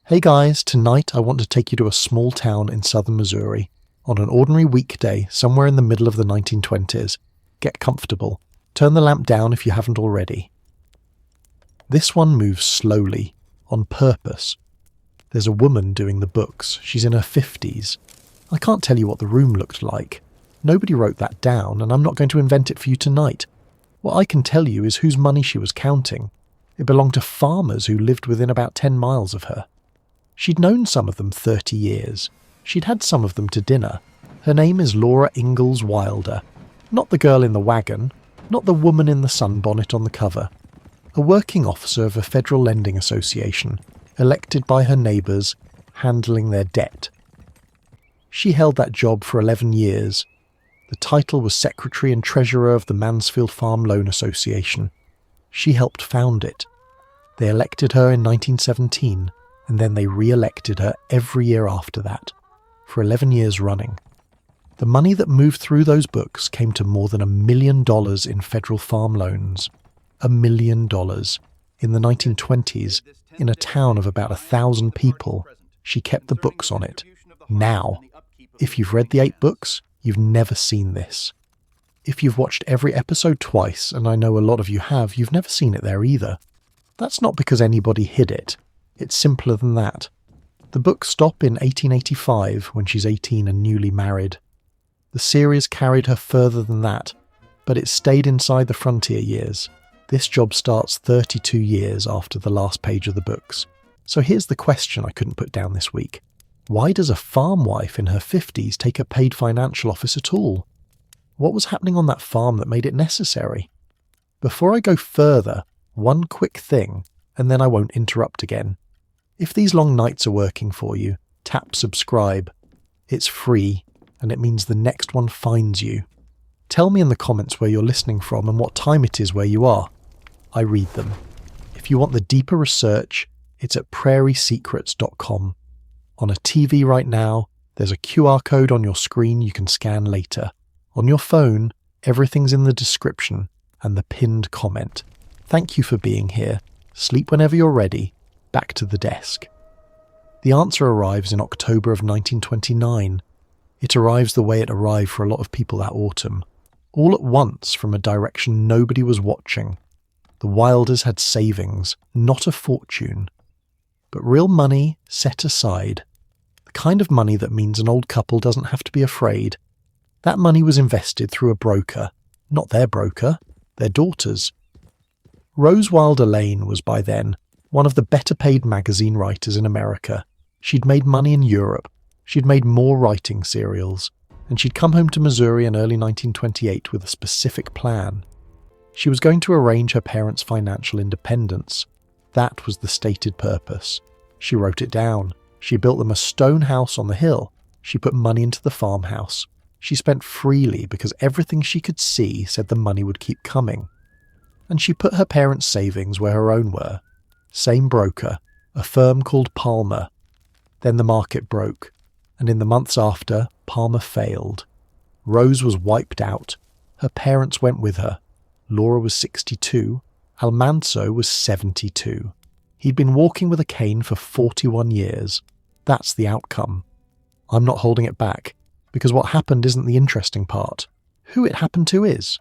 Hey guys, tonight I want to take you to a small town in southern Missouri on an ordinary weekday somewhere in the middle of the 1920s. Get comfortable. Turn the lamp down if you haven't already. This one moves slowly, on purpose. There's a woman doing the books. She's in her 50s. I can't tell you what the room looked like. Nobody wrote that down, and I'm not going to invent it for you tonight. What I can tell you is whose money she was counting. It belonged to farmers who lived within about 10 miles of her. She'd known some of them 30 years. She'd had some of them to dinner. Her name is Laura Ingalls Wilder. Not the girl in the wagon, not the woman in the sunbonnet on the cover. A working officer of a federal lending association, elected by her neighbours, handling their debt. She held that job for 11 years. The title was Secretary and Treasurer of the Mansfield Farm Loan Association. She helped found it. They elected her in 1917, and then they re-elected her every year after that, for 11 years running. The money that moved through those books came to more than $1 million in federal farm loans. $1 million. In the 1920s, in a town of about 1,000 people, she kept the books on it. Now, if you've read the 8 books, you've never seen this. If you've watched every episode twice, and I know a lot of you have, you've never seen it there either. That's not because anybody hid it. It's simpler than that. The books stop in 1885 when she's 18 and newly married. The series carried her further than that, but it stayed inside the frontier years. This job starts 32 years after the last page of the books. So here's the question I couldn't put down this week. Why does a farm wife in her 50s take a paid financial office at all? What was happening on that farm that made it necessary? Before I go further, one quick thing, and then I won't interrupt again. If these long nights are working for you, tap subscribe. It's free, and it means the next one finds you. Tell me in the comments where you're listening from and what time it is where you are. I read them. If you want the deeper research, it's at prairiesecrets.com. On a TV right now, there's a QR code on your screen you can scan later. On your phone, everything's in the description and the pinned comment. Thank you for being here. Sleep whenever you're ready. Back to the desk. The answer arrives in October of 1929. It arrives the way it arrived for a lot of people that autumn. All at once from a direction nobody was watching. The Wilders had savings, not a fortune, but real money set aside. The kind of money that means an old couple doesn't have to be afraid. That money was invested through a broker. Not their broker, their daughter's. Rose Wilder Lane was by then one of the better paid magazine writers in America. She'd made money in Europe. She'd made more writing serials. And she'd come home to Missouri in early 1928 with a specific plan. She was going to arrange her parents' financial independence. That was the stated purpose. She wrote it down. She built them a stone house on the hill. She put money into the farmhouse. She spent freely because everything she could see said the money would keep coming. And she put her parents' savings where her own were. Same broker, a firm called Palmer. Then the market broke, and in the months after, Palmer failed. Rose was wiped out. Her parents went with her. Laura was 62. Almanzo was 72. He'd been walking with a cane for 41 years. That's the outcome. I'm not holding it back, because what happened isn't the interesting part. Who it happened to is.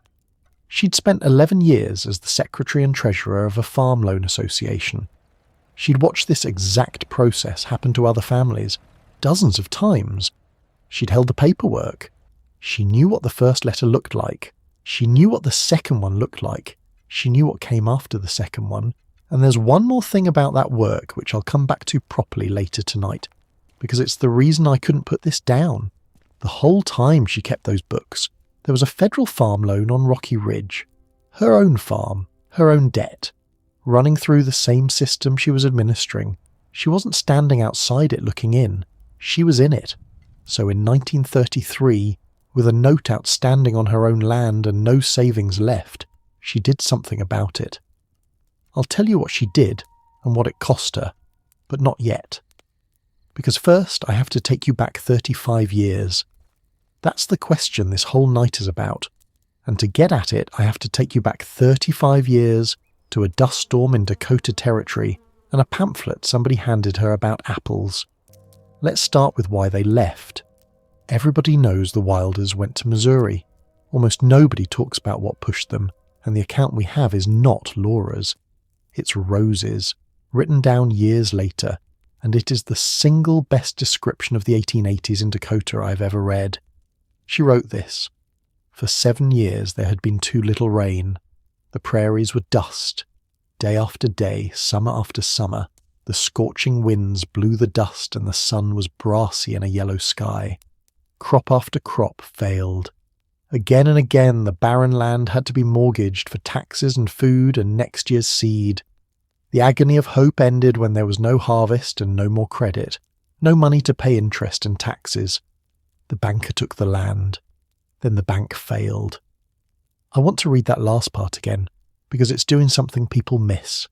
She'd spent 11 years as the secretary and treasurer of a farm loan association. She'd watched this exact process happen to other families, dozens of times. She'd held the paperwork. She knew what the first letter looked like. She knew what the second one looked like. She knew what came after the second one. And there's one more thing about that work which I'll come back to properly later tonight, because it's the reason I couldn't put this down. The whole time she kept those books, there was a federal farm loan on Rocky Ridge. Her own farm, her own debt, running through the same system she was administering. She wasn't standing outside it looking in. She was in it. So in 1933, with a note outstanding on her own land and no savings left, she did something about it. I'll tell you what she did and what it cost her, but not yet. Because first I have to take you back 35 years. That's the question this whole night is about, and to get at it I have to take you back 35 years to a dust storm in Dakota Territory and a pamphlet somebody handed her about apples. Let's start with why they left. Everybody knows the Wilders went to Missouri. Almost nobody talks about what pushed them, and the account we have is not Laura's. It's Rose's, written down years later, and it is the single best description of the 1880s in Dakota I've ever read. She wrote this: "For 7 years there had been too little rain. The prairies were dust. Day after day, summer after summer, the scorching winds blew the dust and the sun was brassy in a yellow sky. Crop after crop failed. Again and again the barren land had to be mortgaged for taxes and food and next year's seed. The agony of hope ended when there was no harvest and no more credit, no money to pay interest and taxes. The banker took the land. Then the bank failed." I want to read that last part again, because it's doing something people miss.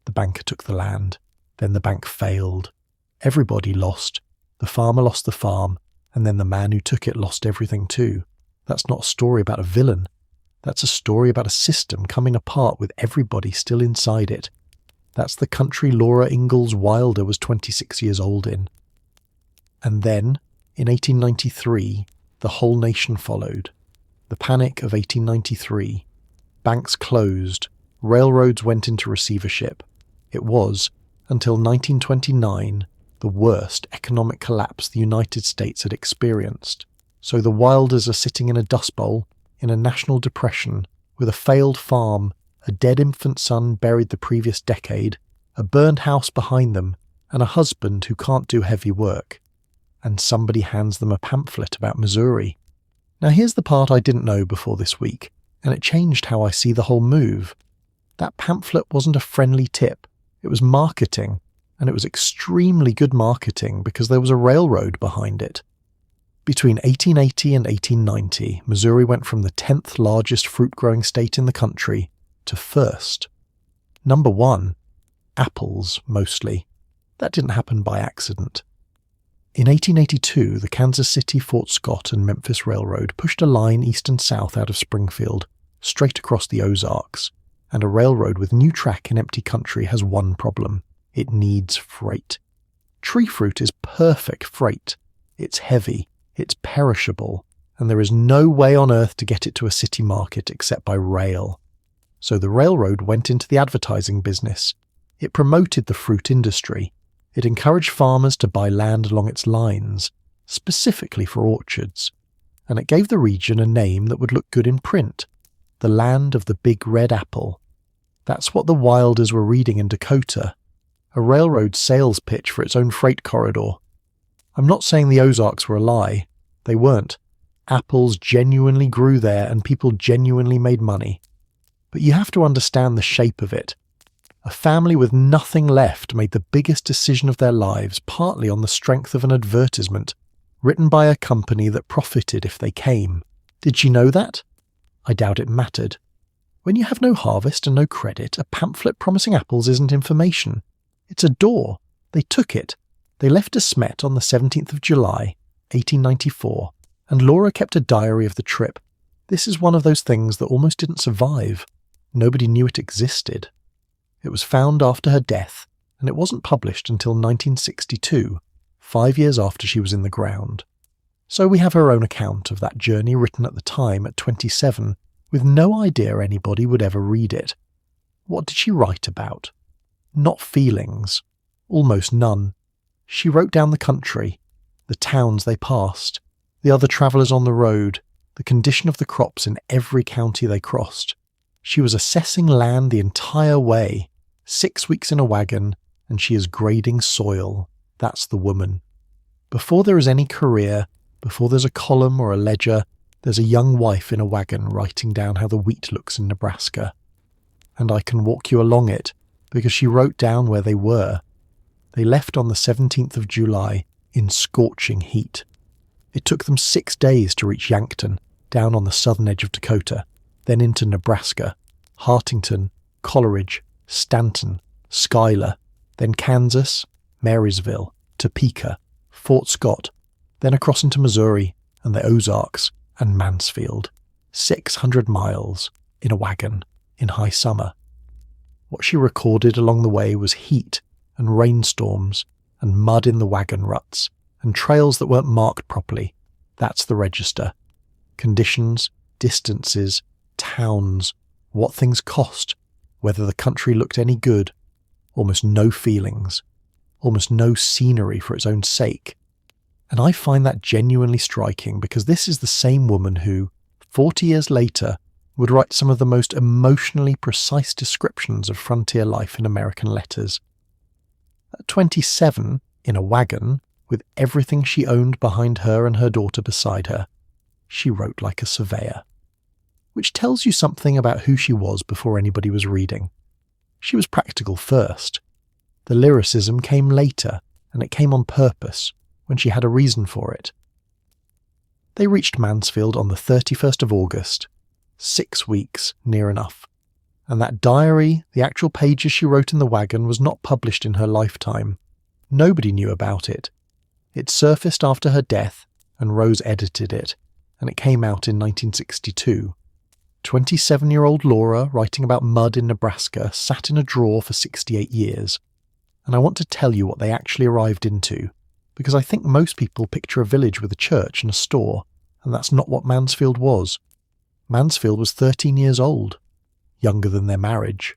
The banker took the land. Then the bank failed. Everybody lost. The farmer lost the farm, and then the man who took it lost everything too. That's not a story about a villain. That's a story about a system coming apart with everybody still inside it. That's the country Laura Ingalls Wilder was 26 years old in. And then, in 1893, the whole nation followed. The Panic of 1893. Banks closed. Railroads went into receivership. It was, until 1929, the worst economic collapse the United States had experienced. So the Wilders are sitting in a dust bowl, in a national depression, with a failed farm, a dead infant son buried the previous decade, a burned house behind them, and a husband who can't do heavy work. And somebody hands them a pamphlet about Missouri. Now here's the part I didn't know before this week, and it changed how I see the whole move. That pamphlet wasn't a friendly tip. It was marketing, and it was extremely good marketing because there was a railroad behind it. Between 1880 and 1890, Missouri went from the 10th largest fruit-growing state in the country to first. Number 1, apples, mostly. That didn't happen by accident. In 1882, the Kansas City, Fort Scott and Memphis Railroad pushed a line east and south out of Springfield, straight across the Ozarks, and a railroad with new track in empty country has one problem. It needs freight. Tree fruit is perfect freight. It's heavy, it's perishable, and there is no way on earth to get it to a city market except by rail. So the railroad went into the advertising business. It promoted the fruit industry. It encouraged farmers to buy land along its lines, specifically for orchards, and it gave the region a name that would look good in print: the land of the big red apple. That's what the Wilders were reading in Dakota, a railroad sales pitch for its own freight corridor. I'm not saying the Ozarks were a lie. They weren't. Apples genuinely grew there and people genuinely made money. But you have to understand the shape of it. A family with nothing left made the biggest decision of their lives partly on the strength of an advertisement written by a company that profited if they came. Did she know that? I doubt it mattered. When you have no harvest and no credit, a pamphlet promising apples isn't information. It's a door. They took it. They left De Smet on the 17th of July, 1894, and Laura kept a diary of the trip. This is one of those things that almost didn't survive. Nobody knew it existed. It was found after her death, and it wasn't published until 1962, 5 years after she was in the ground. So we have her own account of that journey written at the time at 27, with no idea anybody would ever read it. What did she write about? Not feelings. Almost none. She wrote down the country, the towns they passed, the other travellers on the road, the condition of the crops in every county they crossed. She was assessing land the entire way, 6 weeks in a wagon, and she is grading soil. That's the woman. Before there is any career, before there's a column or a ledger, there's a young wife in a wagon writing down how the wheat looks in Nebraska. And I can walk you along it, because she wrote down where they were. They left on the 17th of July, in scorching heat. It took them 6 days to reach Yankton, down on the southern edge of Dakota, then into Nebraska, Hartington, Coleridge, Stanton, Schuyler, then Kansas, Marysville, Topeka, Fort Scott, then across into Missouri and the Ozarks and Mansfield. 600 miles, in a wagon, in high summer. What she recorded along the way was heat, and rainstorms, and mud in the wagon ruts, and trails that weren't marked properly. That's the register. Conditions, distances, towns, what things cost, whether the country looked any good, almost no feelings, almost no scenery for its own sake. And I find that genuinely striking because this is the same woman who, 40 years later, would write some of the most emotionally precise descriptions of frontier life in American letters. At 27, in a wagon, with everything she owned behind her and her daughter beside her, she wrote like a surveyor. Which tells you something about who she was before anybody was reading. She was practical first. The lyricism came later, and it came on purpose, when she had a reason for it. They reached Mansfield on the 31st of August, 6 weeks, near enough. And that diary, the actual pages she wrote in the wagon, was not published in her lifetime. Nobody knew about it. It surfaced after her death, and Rose edited it, and it came out in 1962. 27-year-old Laura, writing about mud in Nebraska, sat in a drawer for 68 years. And I want to tell you what they actually arrived into, because I think most people picture a village with a church and a store, and that's not what Mansfield was. Mansfield was 13 years old, younger than their marriage.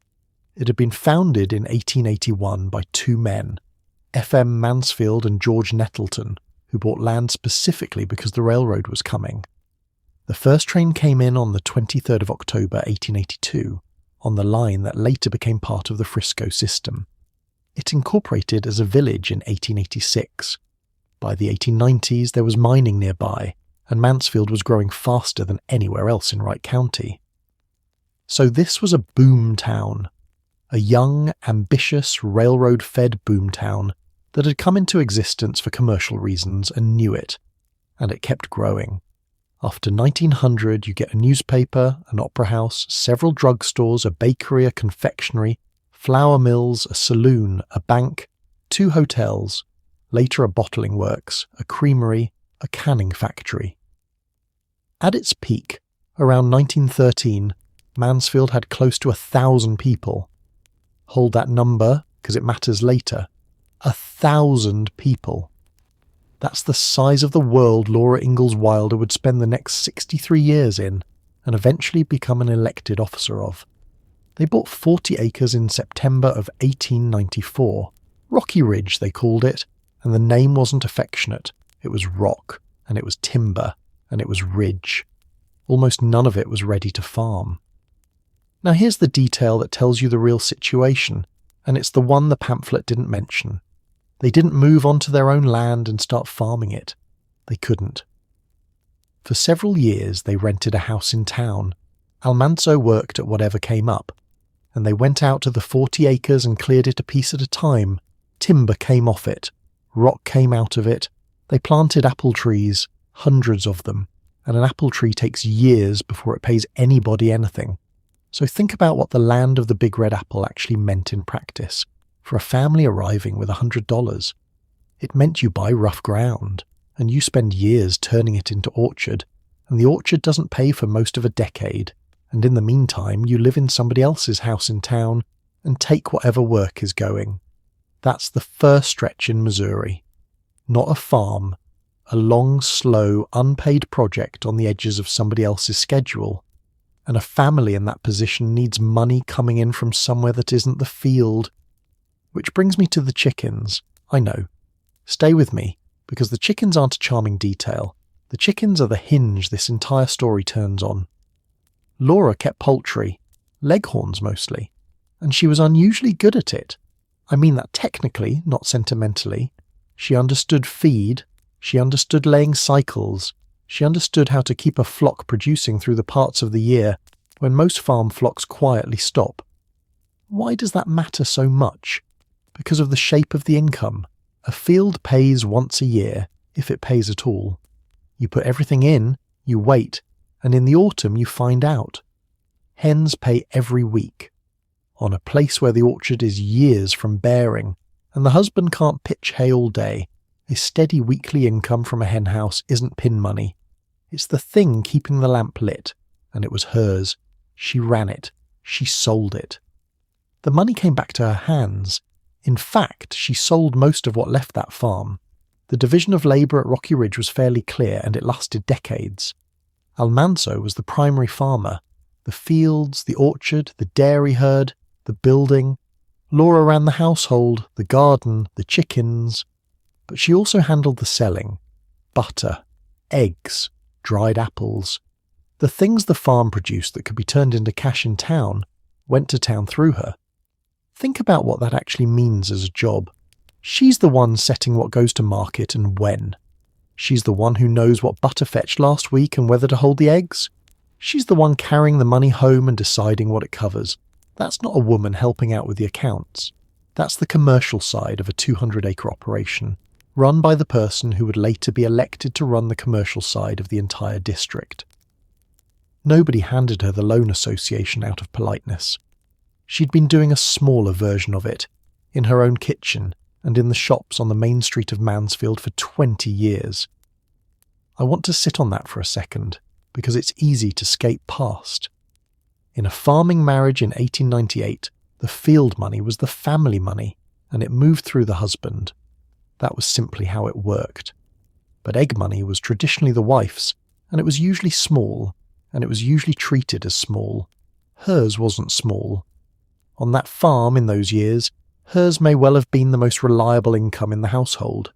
It had been founded in 1881 by two men, F.M. Mansfield and George Nettleton, who bought land specifically because the railroad was coming. The first train came in on the 23rd of October 1882, on the line that later became part of the Frisco system. It incorporated as a village in 1886. By the 1890s there was mining nearby, and Mansfield was growing faster than anywhere else in Wright County. So this was a boomtown, a young, ambitious, railroad-fed boomtown that had come into existence for commercial reasons and knew it, and it kept growing. After 1900, you get a newspaper, an opera house, several drugstores, a bakery, a confectionery, flour mills, a saloon, a bank, 2 hotels, later a bottling works, a creamery, a canning factory. At its peak, around 1913, Mansfield had close to 1,000 people. Hold that number, because it matters later. 1,000 people. That's the size of the world Laura Ingalls Wilder would spend the next 63 years in, and eventually become an elected officer of. They bought 40 acres in September of 1894. Rocky Ridge, they called it, and the name wasn't affectionate. It was rock, and it was timber, and it was ridge. Almost none of it was ready to farm. Now here's the detail that tells you the real situation, and it's the one the pamphlet didn't mention. They didn't move onto their own land and start farming it. They couldn't. For several years they rented a house in town. Almanzo worked at whatever came up, and they went out to the 40 acres and cleared it a piece at a time. Timber came off it. Rock came out of it. They planted apple trees, hundreds of them, and an apple tree takes years before it pays anybody anything. So think about what the land of the Big Red Apple actually meant in practice. For a family arriving with $100, it meant you buy rough ground, and you spend years turning it into orchard, and the orchard doesn't pay for most of a decade, and in the meantime you live in somebody else's house in town and take whatever work is going. That's the first stretch in Missouri. Not a farm, a long, slow, unpaid project on the edges of somebody else's schedule. And a family in that position needs money coming in from somewhere that isn't the field. Which brings me to the chickens. I know. Stay with me, because the chickens aren't a charming detail. The chickens are the hinge this entire story turns on. Laura kept poultry, leghorns mostly, and she was unusually good at it. I mean that technically, not sentimentally. She understood feed, she understood laying cycles, she understood how to keep a flock producing through the parts of the year when most farm flocks quietly stop. Why does that matter so much? Because of the shape of the income. A field pays once a year, if it pays at all. You put everything in, you wait, and in the autumn you find out. Hens pay every week. On a place where the orchard is years from bearing, and the husband can't pitch hay all day, a steady weekly income from a hen house isn't pin money. It's the thing keeping the lamp lit, and it was hers. She ran it. She sold it. The money came back to her hands. In fact, she sold most of what left that farm. The division of labour at Rocky Ridge was fairly clear, and it lasted decades. Almanzo was the primary farmer. The fields, the orchard, the dairy herd, the building. Laura ran the household, the garden, the chickens. But she also handled the selling. Butter, eggs, dried apples. The things the farm produced that could be turned into cash in town went to town through her. Think about what that actually means as a job. She's the one setting what goes to market and when. She's the one who knows what butter fetched last week and whether to hold the eggs. She's the one carrying the money home and deciding what it covers. That's not a woman helping out with the accounts. That's the commercial side of a 200-acre operation, run by the person who would later be elected to run the commercial side of the entire district. Nobody handed her the loan association out of politeness. She'd been doing a smaller version of it, in her own kitchen and in the shops on the main street of Mansfield for 20 years. I want to sit on that for a second, because it's easy to skate past. In a farming marriage in 1898, the field money was the family money, and it moved through the husband. That was simply how it worked. But egg money was traditionally the wife's, and it was usually small, and it was usually treated as small. Hers wasn't small. On that farm in those years, hers may well have been the most reliable income in the household.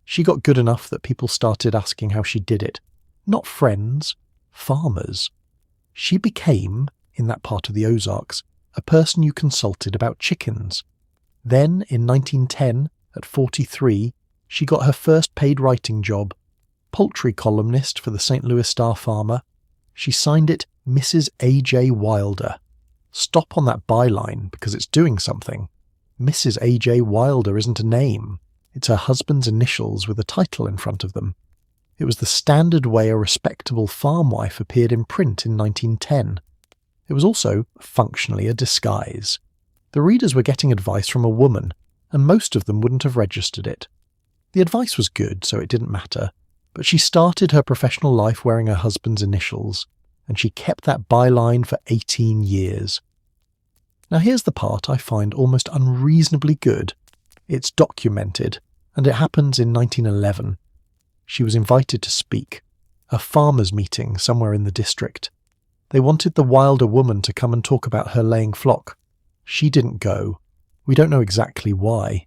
She got good enough that people started asking how she did it. Not friends, farmers. She became, in that part of the Ozarks, a person you consulted about chickens. Then, in 1910, at 43, she got her first paid writing job, poultry columnist for the St. Louis Star-Farmer. She signed it Mrs. A.J. Wilder. Stop on that byline because it's doing something. Mrs. A.J. Wilder isn't a name. It's her husband's initials with a title in front of them. It was the standard way a respectable farm wife appeared in print in 1910. It was also, functionally, a disguise. The readers were getting advice from a woman, and most of them wouldn't have registered it. The advice was good, so it didn't matter, but she started her professional life wearing her husband's initials, and she kept that byline for 18 years. Now here's the part I find almost unreasonably good. It's documented, and it happens in 1911. She was invited to speak, a farmers' meeting somewhere in the district. They wanted the Wilder woman to come and talk about her laying flock. She didn't go. We don't know exactly why.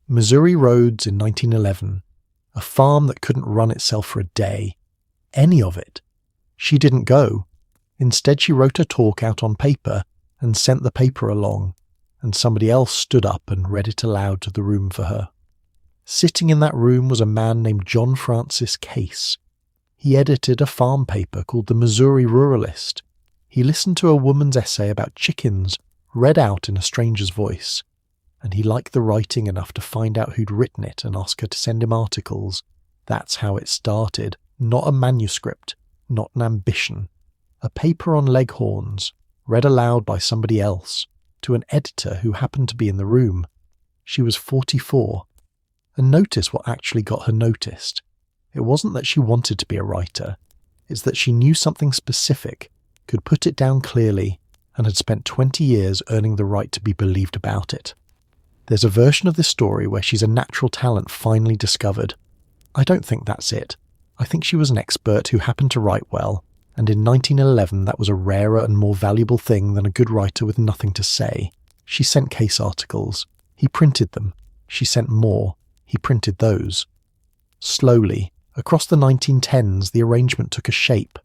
Missouri roads in 1911. A farm that couldn't run itself for a day. Any of it. She didn't go. Instead, she wrote her talk out on paper and sent the paper along, and somebody else stood up and read it aloud to the room for her. Sitting in that room was a man named John Francis Case. He edited a farm paper called the Missouri Ruralist. He listened to a woman's essay about chickens read out in a stranger's voice, and he liked the writing enough to find out who'd written it and ask her to send him articles. That's how it started. Not a manuscript, not an ambition. A paper on leghorns, read aloud by somebody else, to an editor who happened to be in the room. She was 44. And notice what actually got her noticed. It wasn't that she wanted to be a writer. It's that she knew something specific, could put it down clearly, and had spent 20 years earning the right to be believed about it. There's a version of this story where she's a natural talent finally discovered. I don't think that's it. I think she was an expert who happened to write well, and in 1911 that was a rarer and more valuable thing than a good writer with nothing to say. She sent Case articles. He printed them. She sent more. He printed those. Slowly, across the 1910s, the arrangement took a shape.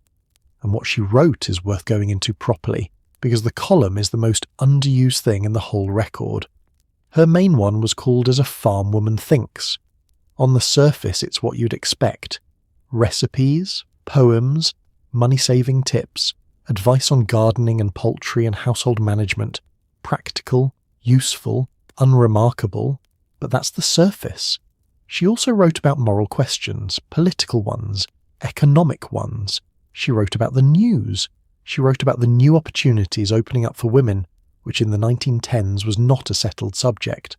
And what she wrote is worth going into properly, because the column is the most underused thing in the whole record. Her main one was called As a Farm Woman Thinks. On the surface, it's what you'd expect. Recipes, poems, money-saving tips, advice on gardening and poultry and household management. Practical, useful, unremarkable. But that's the surface. She also wrote about moral questions, political ones, economic ones. She wrote about the news. She wrote about the new opportunities opening up for women, which in the 1910s was not a settled subject.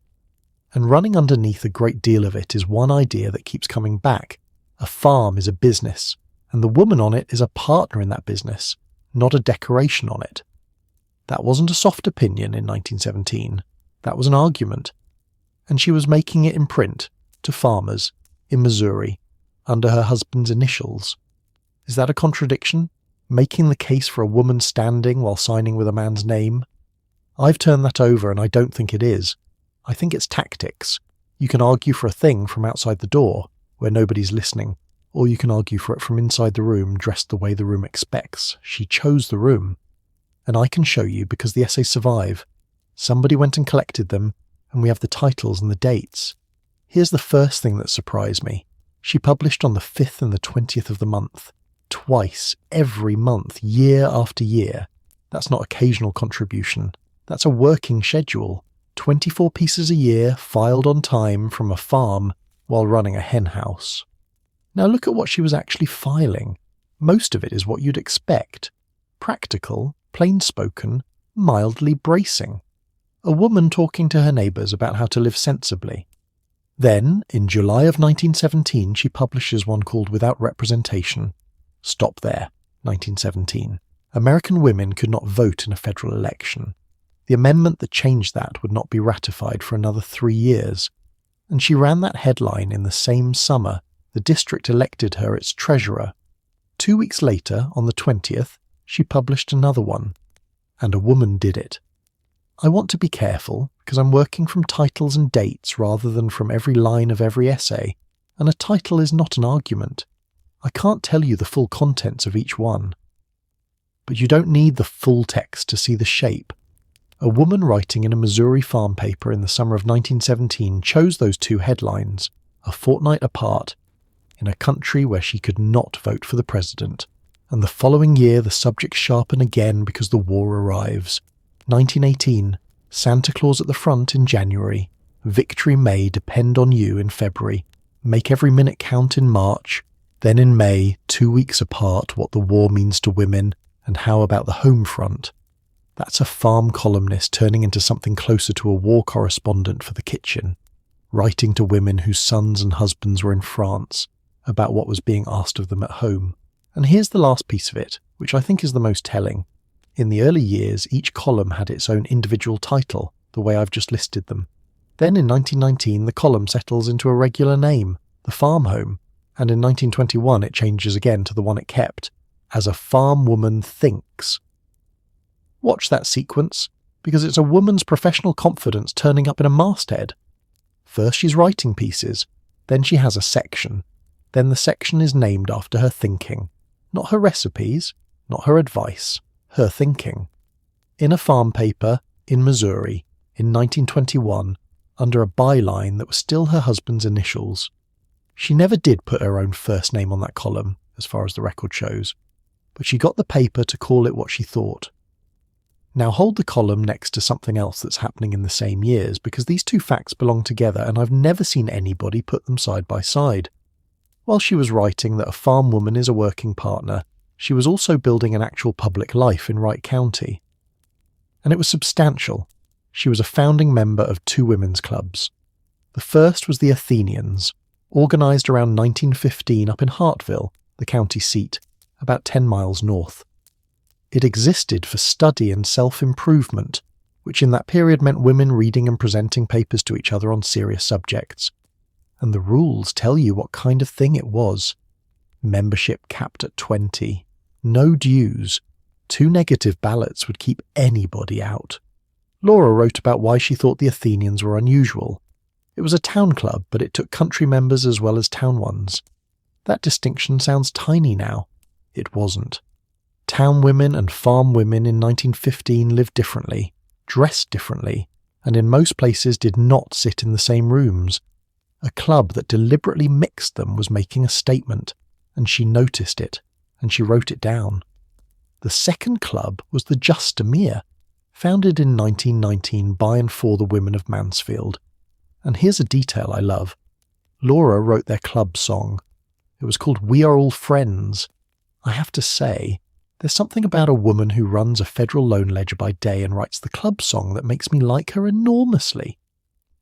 And running underneath a great deal of it is one idea that keeps coming back. A farm is a business, and the woman on it is a partner in that business, not a decoration on it. That wasn't a soft opinion in 1917. That was an argument. And she was making it in print, to farmers, in Missouri, under her husband's initials. Is that a contradiction? Making the case for a woman standing while signing with a man's name? I've turned that over and I don't think it is. I think it's tactics. You can argue for a thing from outside the door, where nobody's listening, or you can argue for it from inside the room, dressed the way the room expects. She chose the room. And I can show you because the essays survive. Somebody went and collected them, and we have the titles and the dates. Here's the first thing that surprised me. She published on the 5th and the 20th of the month. Twice, every month, year after year. That's not occasional contribution. That's a working schedule. 24 pieces a year, filed on time from a farm while running a hen house. Now look at what she was actually filing. Most of it is what you'd expect. Practical, plain-spoken, mildly bracing. A woman talking to her neighbours about how to live sensibly. Then, in July of 1917, she publishes one called Without Representation. Stop there, 1917. American women could not vote in a federal election. The amendment that changed that would not be ratified for another 3 years. And she ran that headline in the same summer. The district elected her its treasurer. 2 weeks later, on the 20th, she published another one. And a woman did it. I want to be careful, because I'm working from titles and dates rather than from every line of every essay, and a title is not an argument. I can't tell you the full contents of each one. But you don't need the full text to see the shape. A woman writing in a Missouri farm paper in the summer of 1917 chose those 2 headlines, a fortnight apart, in a country where she could not vote for the president, and the following year the subjects sharpen again because the war arrives. 1918, Santa Claus at the front in January, victory may depend on you in February, make every minute count in March, then in May, 2 weeks apart, what the war means to women, and how about the home front. That's a farm columnist turning into something closer to a war correspondent for the kitchen, writing to women whose sons and husbands were in France about what was being asked of them at home. And here's the last piece of it, which I think is the most telling. In the early years, each column had its own individual title, the way I've just listed them. Then in 1919, the column settles into a regular name, The Farm Home, and in 1921 it changes again to the one it kept, As a Farm Woman Thinks. Watch that sequence, because it's a woman's professional confidence turning up in a masthead. First she's writing pieces, then she has a section. Then the section is named after her thinking. Not her recipes, not her advice, her thinking. In a farm paper, in Missouri, in 1921, under a byline that was still her husband's initials. She never did put her own first name on that column, as far as the record shows, but she got the paper to call it what she thought. Now hold the column next to something else that's happening in the same years, because these 2 facts belong together and I've never seen anybody put them side by side. While she was writing that a farm woman is a working partner, she was also building an actual public life in Wright County. And it was substantial. She was a founding member of 2 women's clubs. The first was the Athenians, organised around 1915 up in Hartville, the county seat, about 10 miles north. It existed for study and self-improvement, which in that period meant women reading and presenting papers to each other on serious subjects. And the rules tell you what kind of thing it was. Membership capped at 20. No dues. 2 negative ballots would keep anybody out. Laura wrote about why she thought the Athenians were unusual. It was a town club, but it took country members as well as town ones. That distinction sounds tiny now. It wasn't. Town women and farm women in 1915 lived differently, dressed differently, and in most places did not sit in the same rooms. A club that deliberately mixed them was making a statement, and she noticed it, and she wrote it down. The second club was the Just a Mere, founded in 1919 by and for the women of Mansfield. And here's a detail I love. Laura wrote their club song. It was called We Are All Friends. I have to say, there's something about a woman who runs a federal loan ledger by day and writes the club song that makes me like her enormously.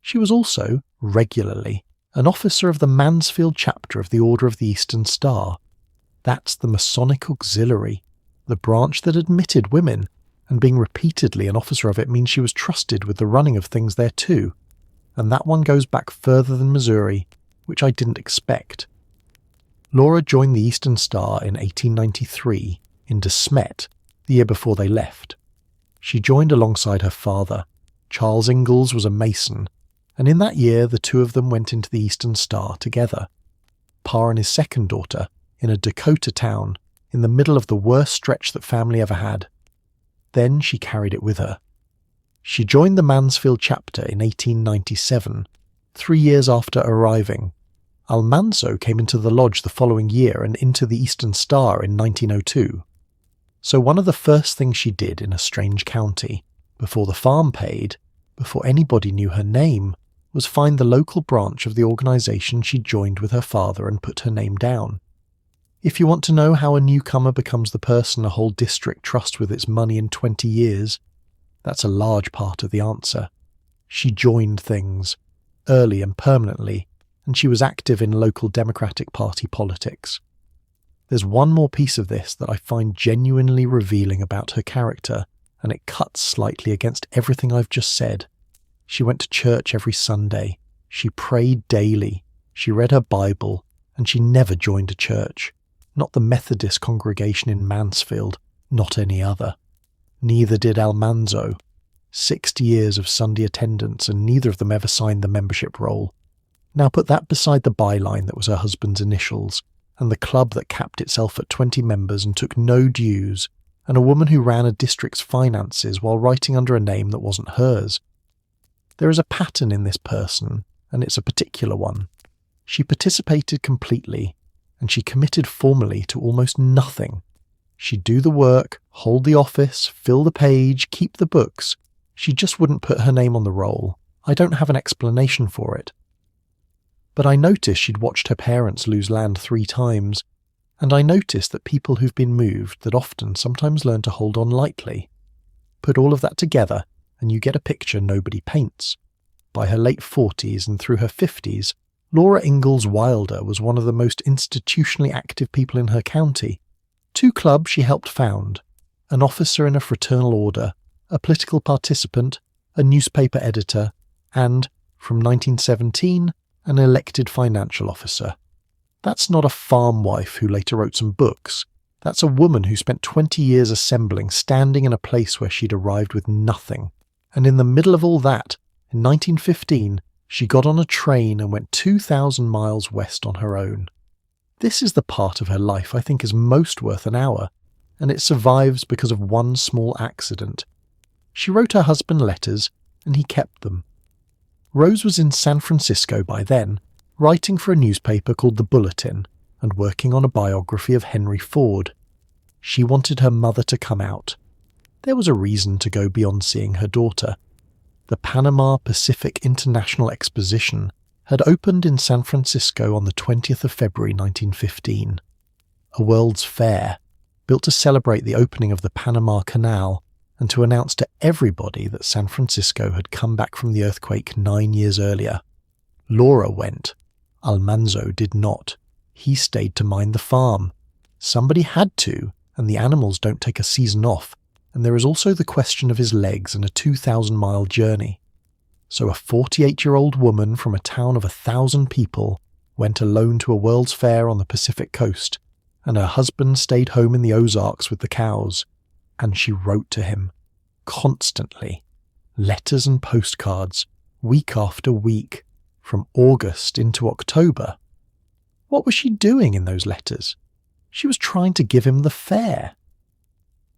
She was also, regularly, an officer of the Mansfield chapter of the Order of the Eastern Star. That's the Masonic Auxiliary, the branch that admitted women, and being repeatedly an officer of it means she was trusted with the running of things there too, and that one goes back further than Missouri, which I didn't expect. Laura joined the Eastern Star in 1893 in De Smet, the year before they left. She joined alongside her father. Charles Ingalls was a mason, and in that year the two of them went into the Eastern Star together. Pa and his second daughter in a Dakota town in the middle of the worst stretch that family ever had. Then she carried it with her. She joined the Mansfield chapter in 1897, 3 years after arriving. Almanzo came into the lodge the following year and into the Eastern Star in 1902. So one of the first things she did in a strange county, before the farm paid, before anybody knew her name, was find the local branch of the organisation she joined with her father and put her name down. If you want to know how a newcomer becomes the person a whole district trusts with its money in 20 years, that's a large part of the answer. She joined things, early and permanently, and she was active in local Democratic Party politics. There's one more piece of this that I find genuinely revealing about her character, and it cuts slightly against everything I've just said. She went to church every Sunday, she prayed daily, she read her Bible, and she never joined a church. Not the Methodist congregation in Mansfield, not any other. Neither did Almanzo. 60 years of Sunday attendance, and neither of them ever signed the membership roll. Now put that beside the byline that was her husband's initials, and the club that capped itself at 20 members and took no dues, and a woman who ran a district's finances while writing under a name that wasn't hers. There is a pattern in this person, and it's a particular one. She participated completely, and she committed formally to almost nothing. She'd do the work, hold the office, fill the page, keep the books. She just wouldn't put her name on the roll. I don't have an explanation for it. But I noticed she'd watched her parents lose land 3 times, and I noticed that people who've been moved that often sometimes learn to hold on lightly. Put all of that together, and you get a picture nobody paints. By her late 40s and through her 50s, Laura Ingalls Wilder was one of the most institutionally active people in her county. 2 clubs she helped found, an officer in a fraternal order, a political participant, a newspaper editor, and, from 1917, an elected financial officer. That's not a farm wife who later wrote some books. That's a woman who spent 20 years assembling, standing in a place where she'd arrived with nothing. And in the middle of all that, in 1915, she got on a train and went 2,000 miles west on her own. This is the part of her life I think is most worth an hour, and it survives because of one small accident. She wrote her husband letters, and he kept them. Rose was in San Francisco by then, writing for a newspaper called The Bulletin, and working on a biography of Henry Ford. She wanted her mother to come out. There was a reason to go beyond seeing her daughter. The Panama Pacific International Exposition had opened in San Francisco on the 20th of February 1915. A World's Fair, built to celebrate the opening of the Panama Canal and to announce to everybody that San Francisco had come back from the earthquake 9 years earlier. Laura went. Almanzo did not. He stayed to mind the farm. Somebody had to, and the animals don't take a season off, and there is also the question of his legs and a 2,000-mile journey. So a 48-year-old woman from a town of 1,000 people went alone to a World's Fair on the Pacific coast, and her husband stayed home in the Ozarks with the cows. And she wrote to him, constantly, letters and postcards, week after week, from August into October. What was she doing in those letters? She was trying to give him the fair.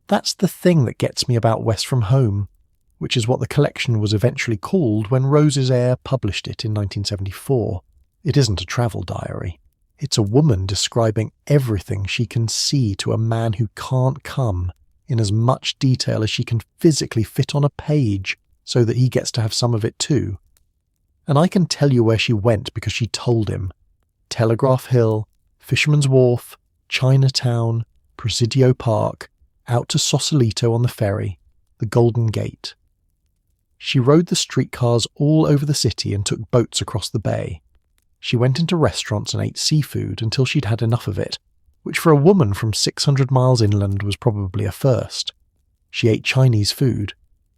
That's the thing that gets me about West from Home, which is what the collection was eventually called when Rose's heir published it in 1974. It isn't a travel diary. It's a woman describing everything she can see to a man who can't come, in as much detail as she can physically fit on a page, so that he gets to have some of it too. And I can tell you where she went because she told him. Telegraph Hill, Fisherman's Wharf, Chinatown, Presidio Park, out to Sausalito on the ferry, the Golden Gate. She rode the streetcars all over the city and took boats across the bay. She went into restaurants and ate seafood until she'd had enough of it, which for a woman from 600 miles inland was probably a first. She ate Chinese food.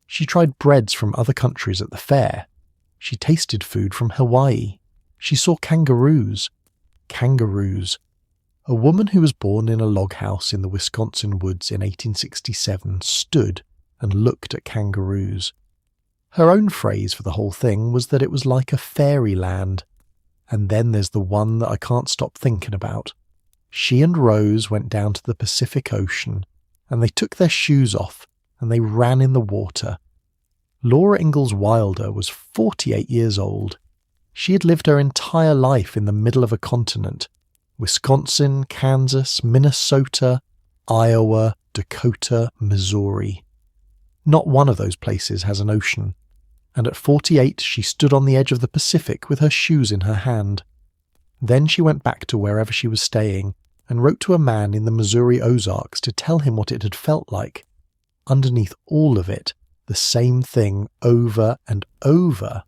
She tried breads from other countries at the fair. She tasted food from Hawaii. She saw kangaroos. Kangaroos. A woman who was born in a log house in the Wisconsin woods in 1867 stood and looked at kangaroos. Her own phrase for the whole thing was that it was like a fairyland. And then there's the one that I can't stop thinking about. She and Rose went down to the Pacific Ocean, and they took their shoes off, and they ran in the water. Laura Ingalls Wilder was 48 years old. She had lived her entire life in the middle of a continent. Wisconsin, Kansas, Minnesota, Iowa, Dakota, Missouri. Not one of those places has an ocean. And at 48 she stood on the edge of the Pacific with her shoes in her hand. Then she went back to wherever she was staying and wrote to a man in the Missouri Ozarks to tell him what it had felt like. Underneath all of it, the same thing over and over.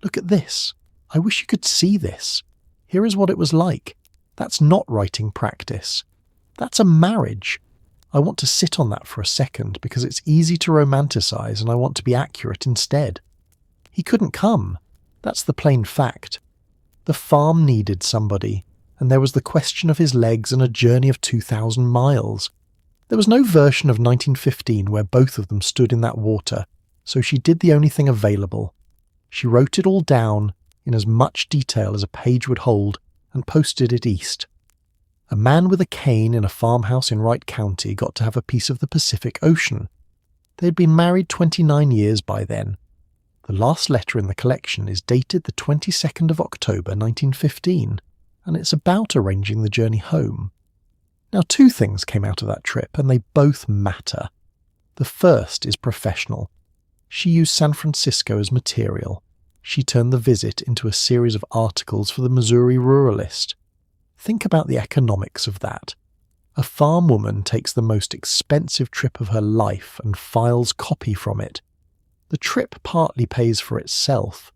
Look at this. I wish you could see this. Here is what it was like. That's not writing practice. That's a marriage. I want to sit on that for a second because it's easy to romanticize and I want to be accurate instead. He couldn't come. That's the plain fact. The farm needed somebody, and there was the question of his legs and a journey of 2,000 miles. There was no version of 1915 where both of them stood in that water, so she did the only thing available. She wrote it all down in as much detail as a page would hold and posted it east. A man with a cane in a farmhouse in Wright County got to have a piece of the Pacific Ocean. They had been married 29 years by then. The last letter in the collection is dated the 22nd of October 1915, and it's about arranging the journey home. Now, two things came out of that trip, and they both matter. The first is professional. She used San Francisco as material. She turned the visit into a series of articles for the Missouri Ruralist. Think about the economics of that. A farm woman takes the most expensive trip of her life and files copy from it. The trip partly pays for itself.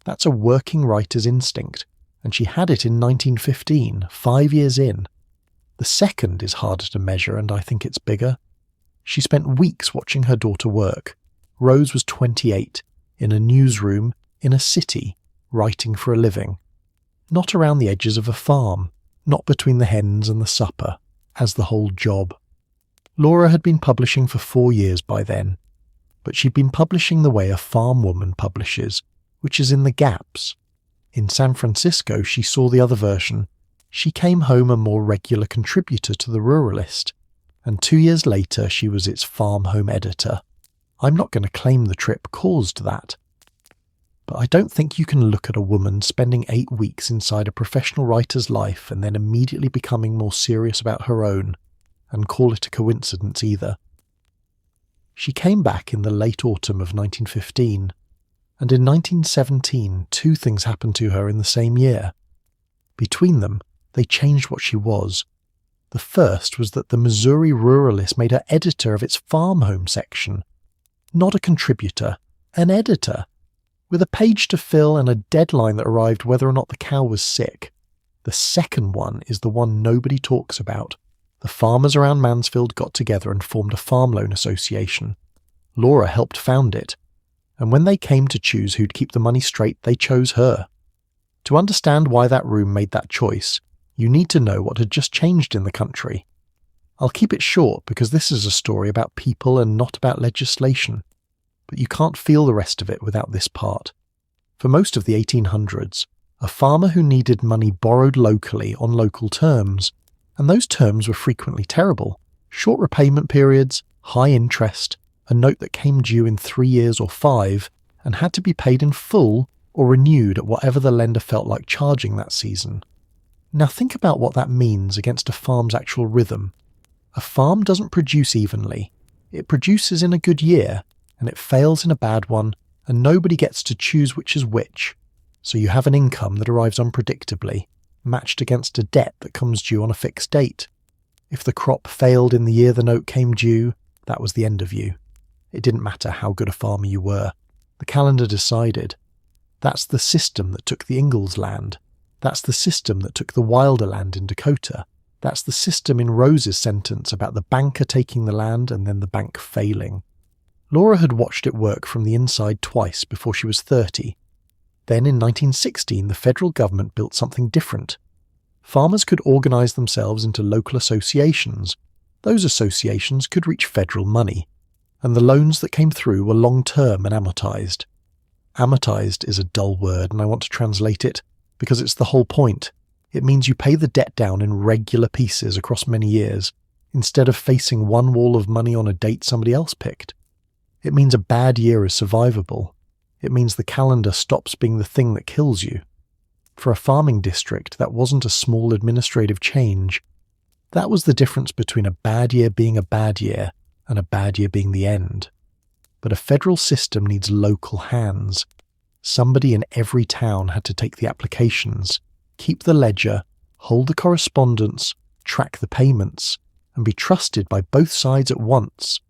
That's a working writer's instinct, and she had it in 1915, 5 years in. The second is harder to measure, and I think it's bigger. She spent weeks watching her daughter work. Rose was 28, in a newsroom, in a city, writing for a living. Not around the edges of a farm, not between the hens and the supper, as the whole job. Laura had been publishing for 4 years by then, but she'd been publishing the way a farm woman publishes, which is in the gaps. In San Francisco, she saw the other version. She came home a more regular contributor to the Ruralist, and 2 years later she was its farm home editor. I'm not going to claim the trip caused that. But I don't think you can look at a woman spending 8 weeks inside a professional writer's life and then immediately becoming more serious about her own, and call it a coincidence either. She came back in the late autumn of 1915, and in 1917 two things happened to her in the same year. Between them, they changed what she was. The first was that the Missouri Ruralist made her editor of its farm home section. Not a contributor, an editor, with a page to fill and a deadline that arrived whether or not the cow was sick. The second one is the one nobody talks about. The farmers around Mansfield got together and formed a farm loan association. Laura helped found it, and when they came to choose who'd keep the money straight, they chose her. To understand why that room made that choice, you need to know what had just changed in the country. I'll keep it short because this is a story about people and not about legislation, but you can't feel the rest of it without this part. For most of the 1800s, a farmer who needed money borrowed locally on local terms, and those terms were frequently terrible. Short repayment periods, high interest, a note that came due in 3 years or 5, and had to be paid in full or renewed at whatever the lender felt like charging that season. Now think about what that means against a farm's actual rhythm. A farm doesn't produce evenly. It produces in a good year, and it fails in a bad one, and nobody gets to choose which is which. So you have an income that arrives unpredictably, matched against a debt that comes due on a fixed date. If the crop failed in the year the note came due, that was the end of you. It didn't matter how good a farmer you were. The calendar decided. That's the system that took the Ingalls land. That's the system that took the Wilder land in Dakota. That's the system in Rose's sentence about the banker taking the land and then the bank failing. Laura had watched it work from the inside twice before she was 30. Then in 1916, the federal government built something different. Farmers could organise themselves into local associations. Those associations could reach federal money, and the loans that came through were long-term and amortised. Amortised is a dull word, and I want to translate it because it's the whole point. It means you pay the debt down in regular pieces across many years, instead of facing one wall of money on a date somebody else picked. It means a bad year is survivable. It means the calendar stops being the thing that kills you. For a farming district, that wasn't a small administrative change. That was the difference between a bad year being a bad year and a bad year being the end. But a federal system needs local hands. Somebody in every town had to take the applications, keep the ledger, hold the correspondence, track the payments, and be trusted by both sides at once.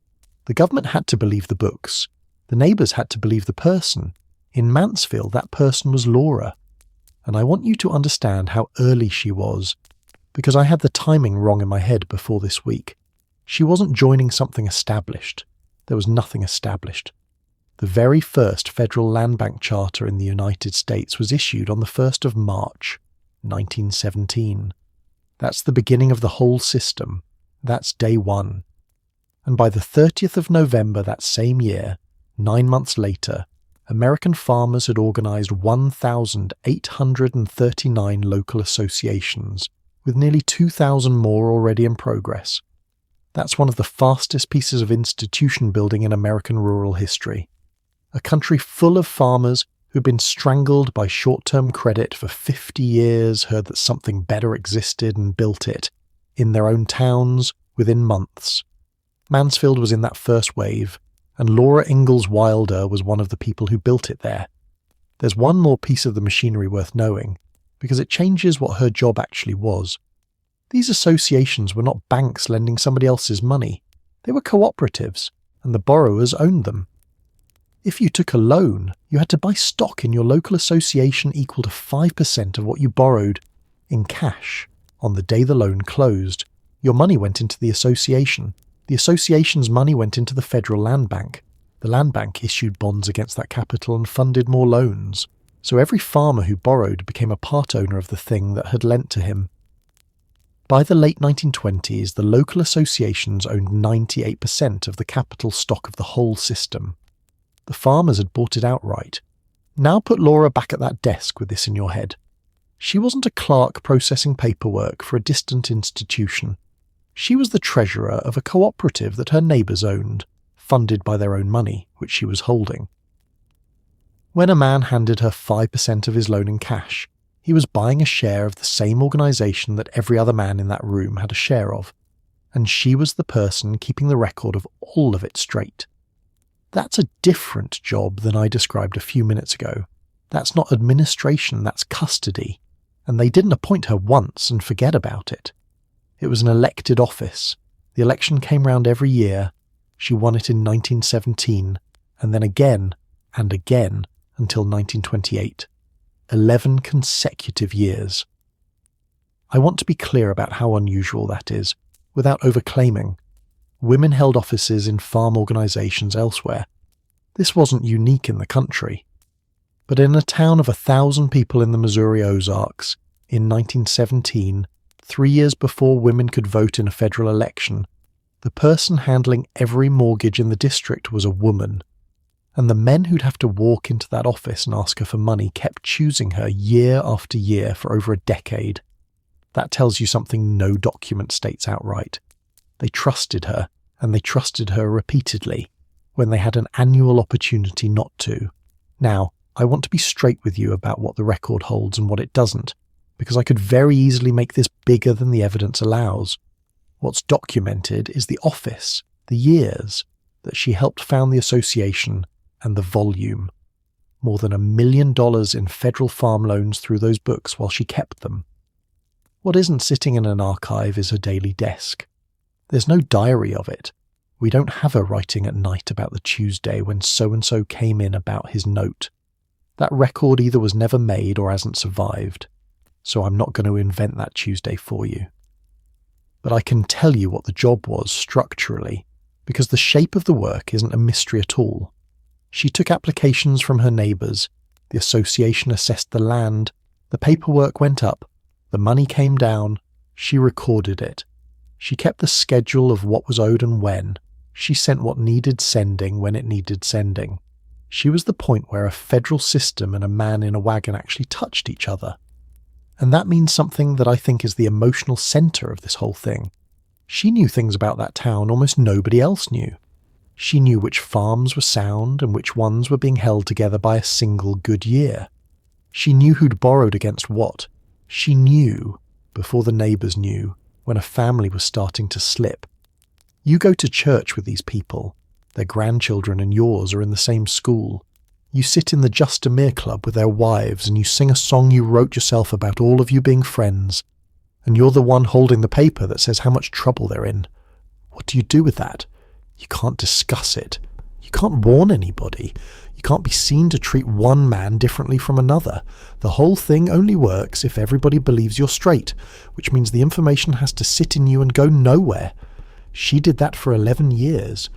The government had to believe the books. The neighbours had to believe the person. In Mansfield, that person was Laura. And I want you to understand how early she was, because I had the timing wrong in my head before this week. She wasn't joining something established. There was nothing established. The very first federal land bank charter in the United States was issued on the 1st of March, 1917. That's the beginning of the whole system. That's day one. And by the 30th of November that same year, 9 months later, American farmers had organised 1,839 local associations, with nearly 2,000 more already in progress. That's one of the fastest pieces of institution building in American rural history. A country full of farmers who'd been strangled by short-term credit for 50 years, heard that something better existed and built it, in their own towns, within months. Mansfield was in that first wave, and Laura Ingalls Wilder was one of the people who built it there. There's one more piece of the machinery worth knowing, because it changes what her job actually was. These associations were not banks lending somebody else's money. They were cooperatives, and the borrowers owned them. If you took a loan, you had to buy stock in your local association equal to 5% of what you borrowed in cash on the day the loan closed. Your money went into the association. The association's money went into the federal land bank. The land bank issued bonds against that capital and funded more loans. So every farmer who borrowed became a part owner of the thing that had lent to him. By the late 1920s, the local associations owned 98% of the capital stock of the whole system. The farmers had bought it outright. Now put Laura back at that desk with this in your head. She wasn't a clerk processing paperwork for a distant institution. She was the treasurer of a cooperative that her neighbours owned, funded by their own money, which she was holding. When a man handed her 5% of his loan in cash, he was buying a share of the same organisation that every other man in that room had a share of, and she was the person keeping the record of all of it straight. That's a different job than I described a few minutes ago. That's not administration, that's custody, and they didn't appoint her once and forget about it. It was an elected office. The election came round every year. She won it in 1917, and then again and again until 1928. 11 consecutive years. I want to be clear about how unusual that is, without overclaiming. Women held offices in farm organisations elsewhere. This wasn't unique in the country. But in a town of 1,000 people in the Missouri Ozarks, in 1917, 3 years before women could vote in a federal election, the person handling every mortgage in the district was a woman. And the men who'd have to walk into that office and ask her for money kept choosing her year after year for over a decade. That tells you something no document states outright. They trusted her, and they trusted her repeatedly, when they had an annual opportunity not to. Now, I want to be straight with you about what the record holds and what it doesn't, because I could very easily make this bigger than the evidence allows. What's documented is the office, the years, that she helped found the association, and the volume. More than $1 million in federal farm loans through those books while she kept them. What isn't sitting in an archive is her daily desk. There's no diary of it. We don't have her writing at night about the Tuesday when so-and-so came in about his note. That record either was never made or hasn't survived. So I'm not going to invent that Tuesday for you. but I can tell you what the job was structurally, because the shape of the work isn't a mystery at all. She took applications from her neighbours, the association assessed the land, the paperwork went up, the money came down, she recorded it. She kept the schedule of what was owed and when. She sent what needed sending when it needed sending. She was the point where a federal system and a man in a wagon actually touched each other. And that means something that I think is the emotional centre of this whole thing. She knew things about that town almost nobody else knew. She knew which farms were sound and which ones were being held together by a single good year. She knew who'd borrowed against what. She knew, before the neighbours knew, when a family was starting to slip. You go to church with these people. Their grandchildren and yours are in the same school. You sit in the Just a Mere Club with their wives and you sing a song you wrote yourself about all of you being friends. And you're the one holding the paper that says how much trouble they're in. What do you do with that? You can't discuss it. You can't warn anybody. You can't be seen to treat one man differently from another. The whole thing only works if everybody believes you're straight, which means the information has to sit in you and go nowhere. She did that for 11 years.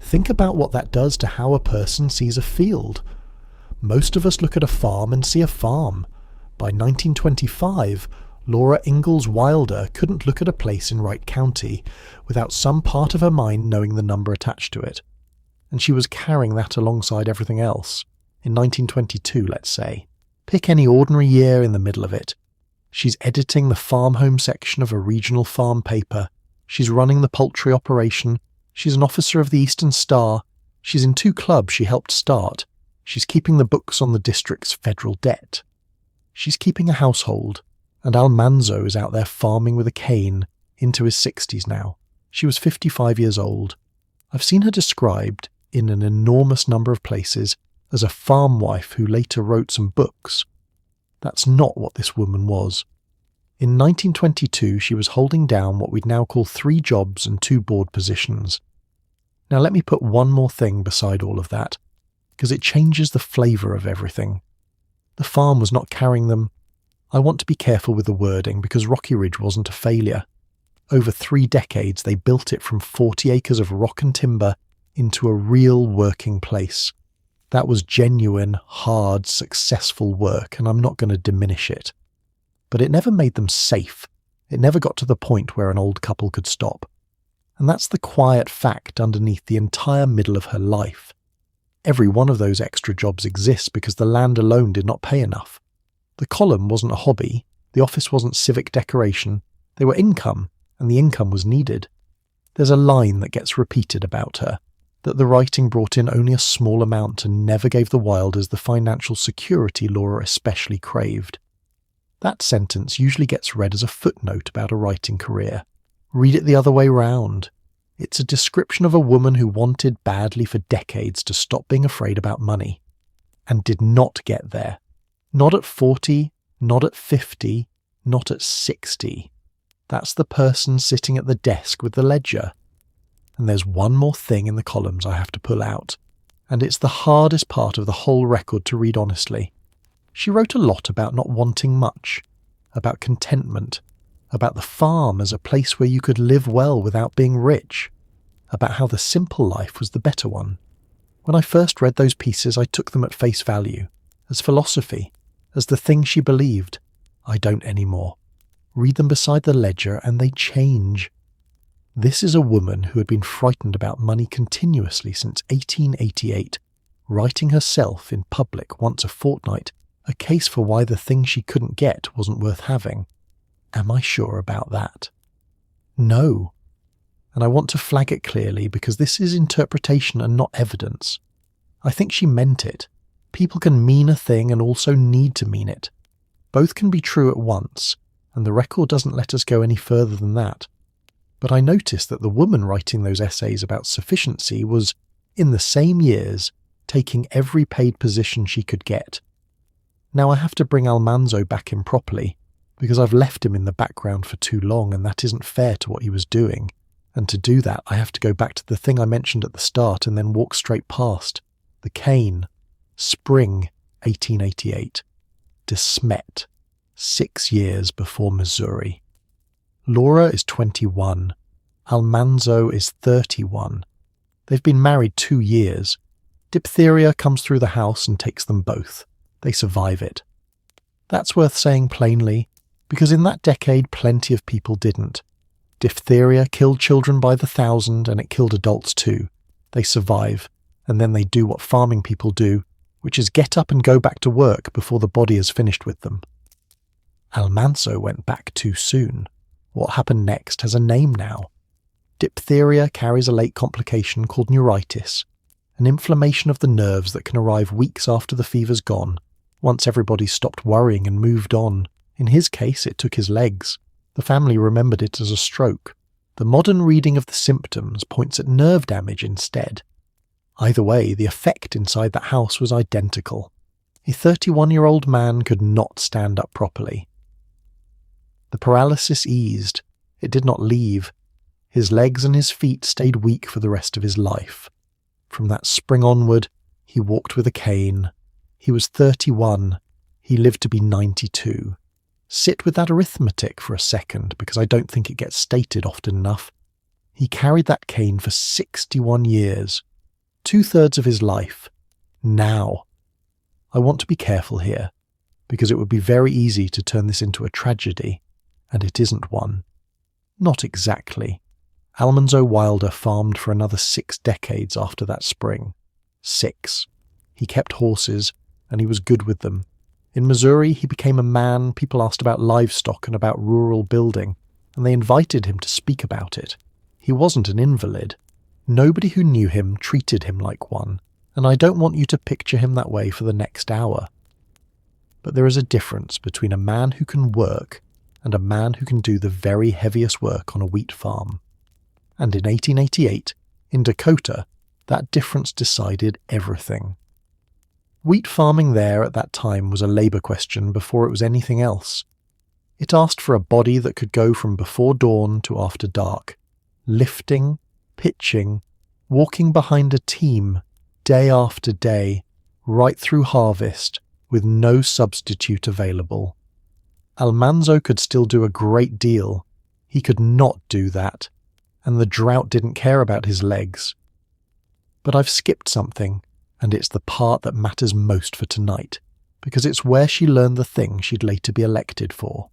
Think about what that does to how a person sees a field. Most of us look at a farm and see a farm. By 1925, Laura Ingalls Wilder couldn't look at a place in Wright County without some part of her mind knowing the number attached to it. And she was carrying that alongside everything else. In 1922, let's say. Pick any ordinary year in the middle of it. She's editing the farm home section of a regional farm paper. She's running the poultry operation. She's an officer of the Eastern Star. She's in 2 clubs she helped start. She's keeping the books on the district's federal debt. She's keeping a household. And Almanzo is out there farming with a cane, into his 60s now. She was 55 years old. I've seen her described, in an enormous number of places, as a farm wife who later wrote some books. That's not what this woman was. In 1922, she was holding down what we'd now call 3 jobs and 2 board positions. Now let me put one more thing beside all of that, because it changes the flavour of everything. The farm was not carrying them. I want to be careful with the wording because Rocky Ridge wasn't a failure. Over 3 decades, they built it from 40 acres of rock and timber into a real working place. That was genuine, hard, successful work, and I'm not going to diminish it. But it never made them safe. It never got to the point where an old couple could stop. And that's the quiet fact underneath the entire middle of her life. Every one of those extra jobs exists because the land alone did not pay enough. The column wasn't a hobby, the office wasn't civic decoration, they were income, and the income was needed. There's a line that gets repeated about her, that the writing brought in only a small amount and never gave the Wilders the financial security Laura especially craved. That sentence usually gets read as a footnote about a writing career. Read it the other way round. It's a description of a woman who wanted badly for decades to stop being afraid about money, and did not get there. Not at 40, not at 50, not at 60. That's the person sitting at the desk with the ledger. And there's one more thing in the columns I have to pull out, and it's the hardest part of the whole record to read honestly. She wrote a lot about not wanting much, about contentment, about the farm as a place where you could live well without being rich, about how the simple life was the better one. When I first read those pieces, I took them at face value, as philosophy, as the thing she believed. I don't anymore. Read them beside the ledger and they change. This is a woman who had been frightened about money continuously since 1888, writing herself in public once a fortnight a case for why the thing she couldn't get wasn't worth having. Am I sure about that? No. And I want to flag it clearly because this is interpretation and not evidence. I think she meant it. People can mean a thing and also need to mean it. Both can be true at once, and the record doesn't let us go any further than that. But I noticed that the woman writing those essays about sufficiency was, in the same years, taking every paid position she could get. Now I have to bring Almanzo back in properly, because I've left him in the background for too long and that isn't fair to what he was doing. And to do that, I have to go back to the thing I mentioned at the start and then walk straight past. The cane. Spring 1888. De Smet. 6 years before Missouri. Laura is 21. Almanzo is 31. They've been married 2 years. Diphtheria comes through the house and takes them both. They survive it. That's worth saying plainly, because in that decade plenty of people didn't. Diphtheria killed children by the thousand, and it killed adults too. They survive, and then they do what farming people do, which is get up and go back to work before the body is finished with them. Almanzo went back too soon. What happened next has a name now. Diphtheria carries a late complication called neuritis, an inflammation of the nerves that can arrive weeks after the fever's gone, once everybody stopped worrying and moved on. In his case, it took his legs. The family remembered it as a stroke. The modern reading of the symptoms points at nerve damage instead. Either way, the effect inside that house was identical. A 31-year-old man could not stand up properly. The paralysis eased. It did not leave. His legs and his feet stayed weak for the rest of his life. From that spring onward, he walked with a cane. He was 31. He lived to be 92. Sit with that arithmetic for a second, because I don't think it gets stated often enough. He carried that cane for 61 years. 2/3 of his life. Now. I want to be careful here, because it would be very easy to turn this into a tragedy, and it isn't one. Not exactly. Almanzo Wilder farmed for another 6 decades after that spring. 6. He kept horses, and he was good with them. In Missouri, he became a man people asked about livestock and about rural building, and they invited him to speak about it. He wasn't an invalid. Nobody who knew him treated him like one, and I don't want you to picture him that way for the next hour. But there is a difference between a man who can work and a man who can do the very heaviest work on a wheat farm. And in 1888, in Dakota, that difference decided everything. Wheat farming there at that time was a labour question before it was anything else. It asked for a body that could go from before dawn to after dark, lifting, pitching, walking behind a team, day after day, right through harvest, with no substitute available. Almanzo could still do a great deal. He could not do that, and the drought didn't care about his legs. But I've skipped something, and it's the part that matters most for tonight, because it's where she learned the thing she'd later be elected for.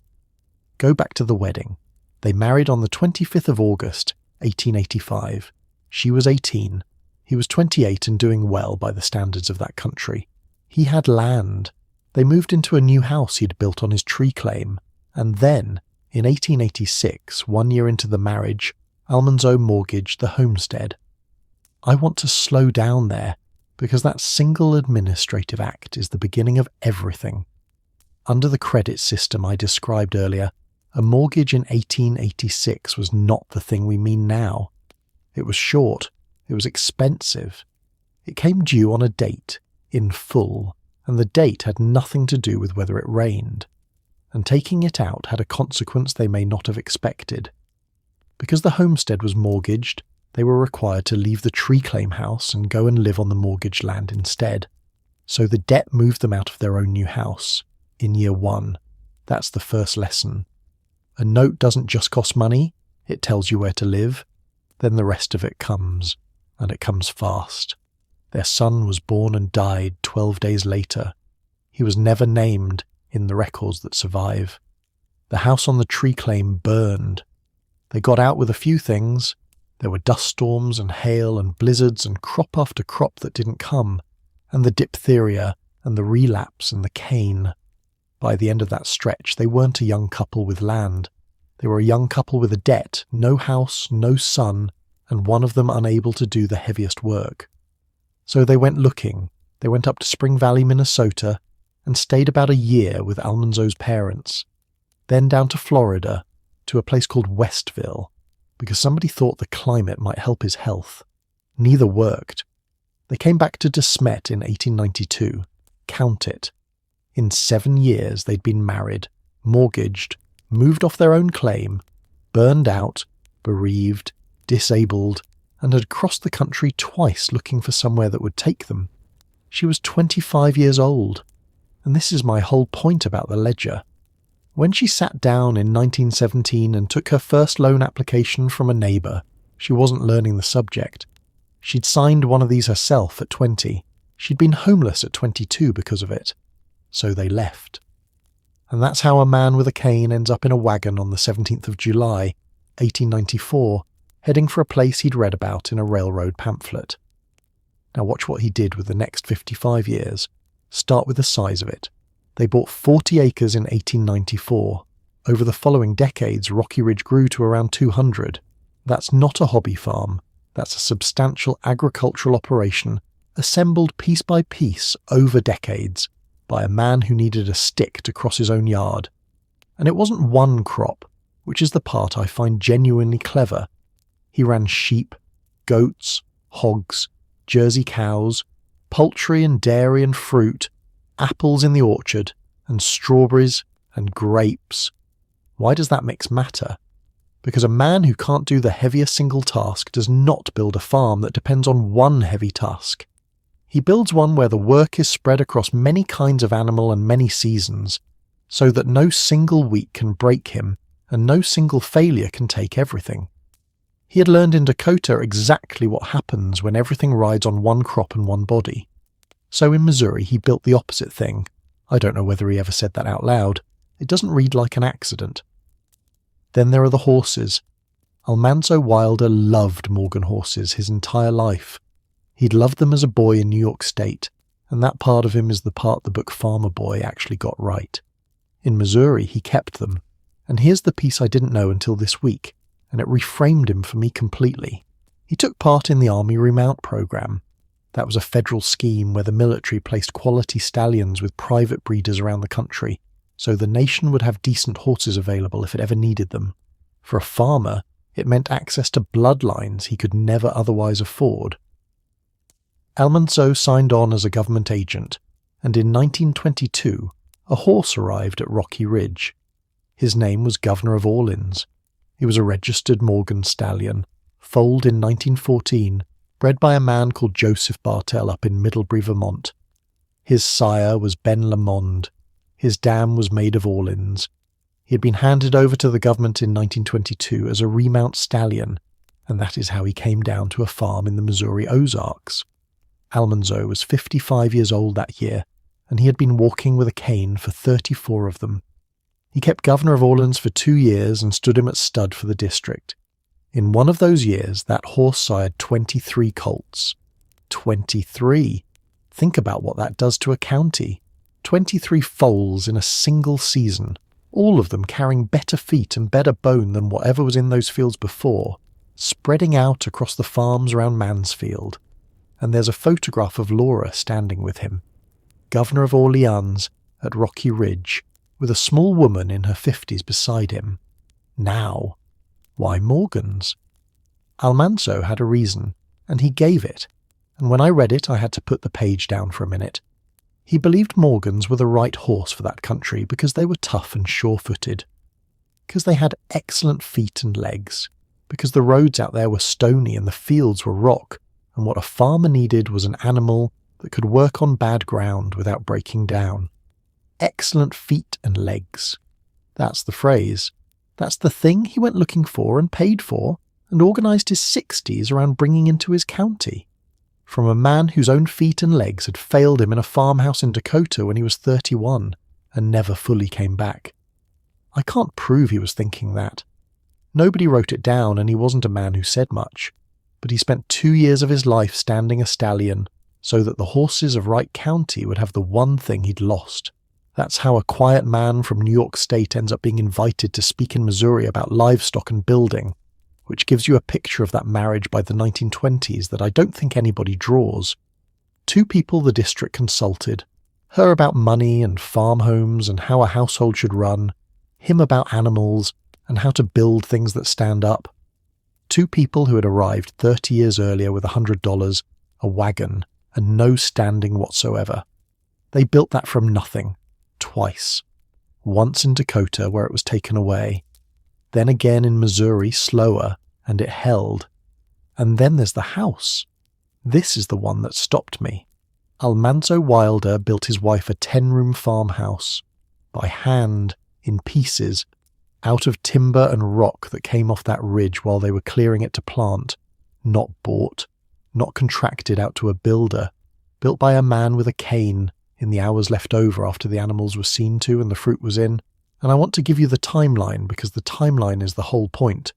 Go back to the wedding. They married on the 25th of August, 1885. She was 18. He was 28 and doing well by the standards of that country. He had land. They moved into a new house he'd built on his tree claim, and then, in 1886, 1 year into the marriage, Almanzo mortgaged the homestead. I want to slow down there, because that single administrative act is the beginning of everything. Under the credit system I described earlier, a mortgage in 1886 was not the thing we mean now. It was short, it was expensive. It came due on a date, in full, and the date had nothing to do with whether it rained. And taking it out had a consequence they may not have expected. Because the homestead was mortgaged, they were required to leave the tree claim house and go and live on the mortgaged land instead. So the debt moved them out of their own new house, in year 1. That's the first lesson. A note doesn't just cost money, it tells you where to live. Then the rest of it comes, and it comes fast. Their son was born and died 12 days later. He was never named in the records that survive. The house on the tree claim burned. They got out with a few things. There were dust storms and hail and blizzards and crop after crop that didn't come, and the diphtheria and the relapse and the cane. By the end of that stretch, they weren't a young couple with land. They were a young couple with a debt, no house, no son, and one of them unable to do the heaviest work. So they went looking. They went up to Spring Valley, Minnesota, and stayed about a year with Almanzo's parents. Then down to Florida, to a place called Westville, because somebody thought the climate might help his health. Neither worked. They came back to De Smet in 1892. Count it. In 7 years they'd been married, mortgaged, moved off their own claim, burned out, bereaved, disabled, and had crossed the country twice looking for somewhere that would take them. She was 25 years old, and this is my whole point about the ledger. When she sat down in 1917 and took her first loan application from a neighbour, she wasn't learning the subject. She'd signed one of these herself at 20. She'd been homeless at 22 because of it. So they left. And that's how a man with a cane ends up in a wagon on the 17th of July, 1894, heading for a place he'd read about in a railroad pamphlet. Now watch what he did with the next 55 years. Start with the size of it. They bought 40 acres in 1894. Over the following decades, Rocky Ridge grew to around 200. That's not a hobby farm. That's a substantial agricultural operation assembled piece by piece over decades by a man who needed a stick to cross his own yard. And it wasn't one crop, which is the part I find genuinely clever. He ran sheep, goats, hogs, Jersey cows, poultry and dairy and fruit, apples in the orchard, and strawberries and grapes. Why does that mix matter? Because a man who can't do the heaviest single task does not build a farm that depends on one heavy task. He builds one where the work is spread across many kinds of animal and many seasons, so that no single week can break him and no single failure can take everything. He had learned in Dakota exactly what happens when everything rides on one crop and one body. So in Missouri he built the opposite thing. I don't know whether he ever said that out loud. It doesn't read like an accident. Then there are the horses. Almanzo Wilder loved Morgan horses his entire life. He'd loved them as a boy in New York State, and that part of him is the part the book Farmer Boy actually got right. In Missouri he kept them, and here's the piece I didn't know until this week, and it reframed him for me completely. He took part in the Army Remount program. That was a federal scheme where the military placed quality stallions with private breeders around the country, so the nation would have decent horses available if it ever needed them. For a farmer, it meant access to bloodlines he could never otherwise afford. Almanzo signed on as a government agent, and in 1922, a horse arrived at Rocky Ridge. His name was Governor of Orleans. He was a registered Morgan stallion, foaled in 1914, bred by a man called Joseph Bartell up in Middlebury, Vermont. His sire was Ben Lamond. His dam was made of Orleans. He had been handed over to the government in 1922 as a remount stallion, and that is how he came down to a farm in the Missouri Ozarks. Almanzo was 55 years old that year, and he had been walking with a cane for 34 of them. He kept Governor of Orleans for 2 years and stood him at stud for the district. In one of those years, that horse sired 23 colts. 23! Think about what that does to a county. 23 foals in a single season, all of them carrying better feet and better bone than whatever was in those fields before, spreading out across the farms around Mansfield. And there's a photograph of Laura standing with him, Governor of Orleans at Rocky Ridge, with a small woman in her 50s beside him. Now, why Morgans? Almanzo had a reason, and he gave it, and when I read it I had to put the page down for a minute. He believed Morgans were the right horse for that country because they were tough and sure-footed, because they had excellent feet and legs, because the roads out there were stony and the fields were rock, and what a farmer needed was an animal that could work on bad ground without breaking down. Excellent feet and legs. That's the phrase. That's the thing he went looking for and paid for and organised his 60s around bringing into his county. From a man whose own feet and legs had failed him in a farmhouse in Dakota when he was 31 and never fully came back. I can't prove he was thinking that. Nobody wrote it down and he wasn't a man who said much, but he spent 2 years of his life standing a stallion so that the horses of Wright County would have the one thing he'd lost. That's how a quiet man from New York State ends up being invited to speak in Missouri about livestock and building, which gives you a picture of that marriage by the 1920s that I don't think anybody draws. 2 people the district consulted, her about money and farm homes and how a household should run, him about animals and how to build things that stand up. 2 people who had arrived 30 years earlier with $100, a wagon, and no standing whatsoever. They built that from nothing. Twice. Once in Dakota where it was taken away, then again in Missouri slower, and it held. And then there's the house. This is the one that stopped me. Almanzo Wilder built his wife a 10-room farmhouse, by hand, in pieces, out of timber and rock that came off that ridge while they were clearing it to plant, not bought, not contracted out to a builder, built by a man with a cane in the hours left over after the animals were seen to and the fruit was in. And I want to give you the timeline because the timeline is the whole point.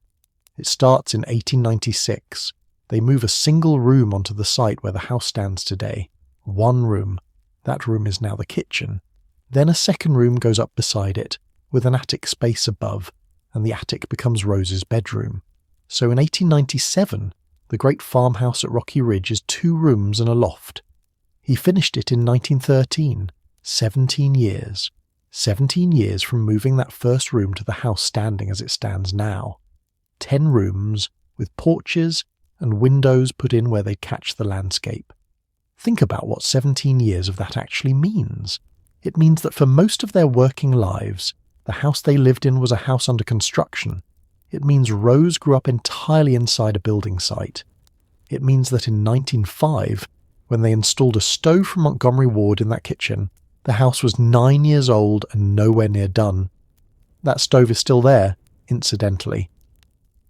It starts in 1896. They move a single room onto the site where the house stands today. One room. That room is now the kitchen. Then a second room goes up beside it, with an attic space above, and the attic becomes Rose's bedroom. So in 1897, the great farmhouse at Rocky Ridge is 2 rooms and a loft. He finished it in 1913, 17 years. 17 years from moving that first room to the house standing as it stands now. 10 rooms, with porches and windows put in where they'd catch the landscape. Think about what 17 years of that actually means. It means that for most of their working lives, the house they lived in was a house under construction. It means Rose grew up entirely inside a building site. It means that in 1905, when they installed a stove from Montgomery Ward in that kitchen, the house was 9 years old and nowhere near done. That stove is still there, incidentally.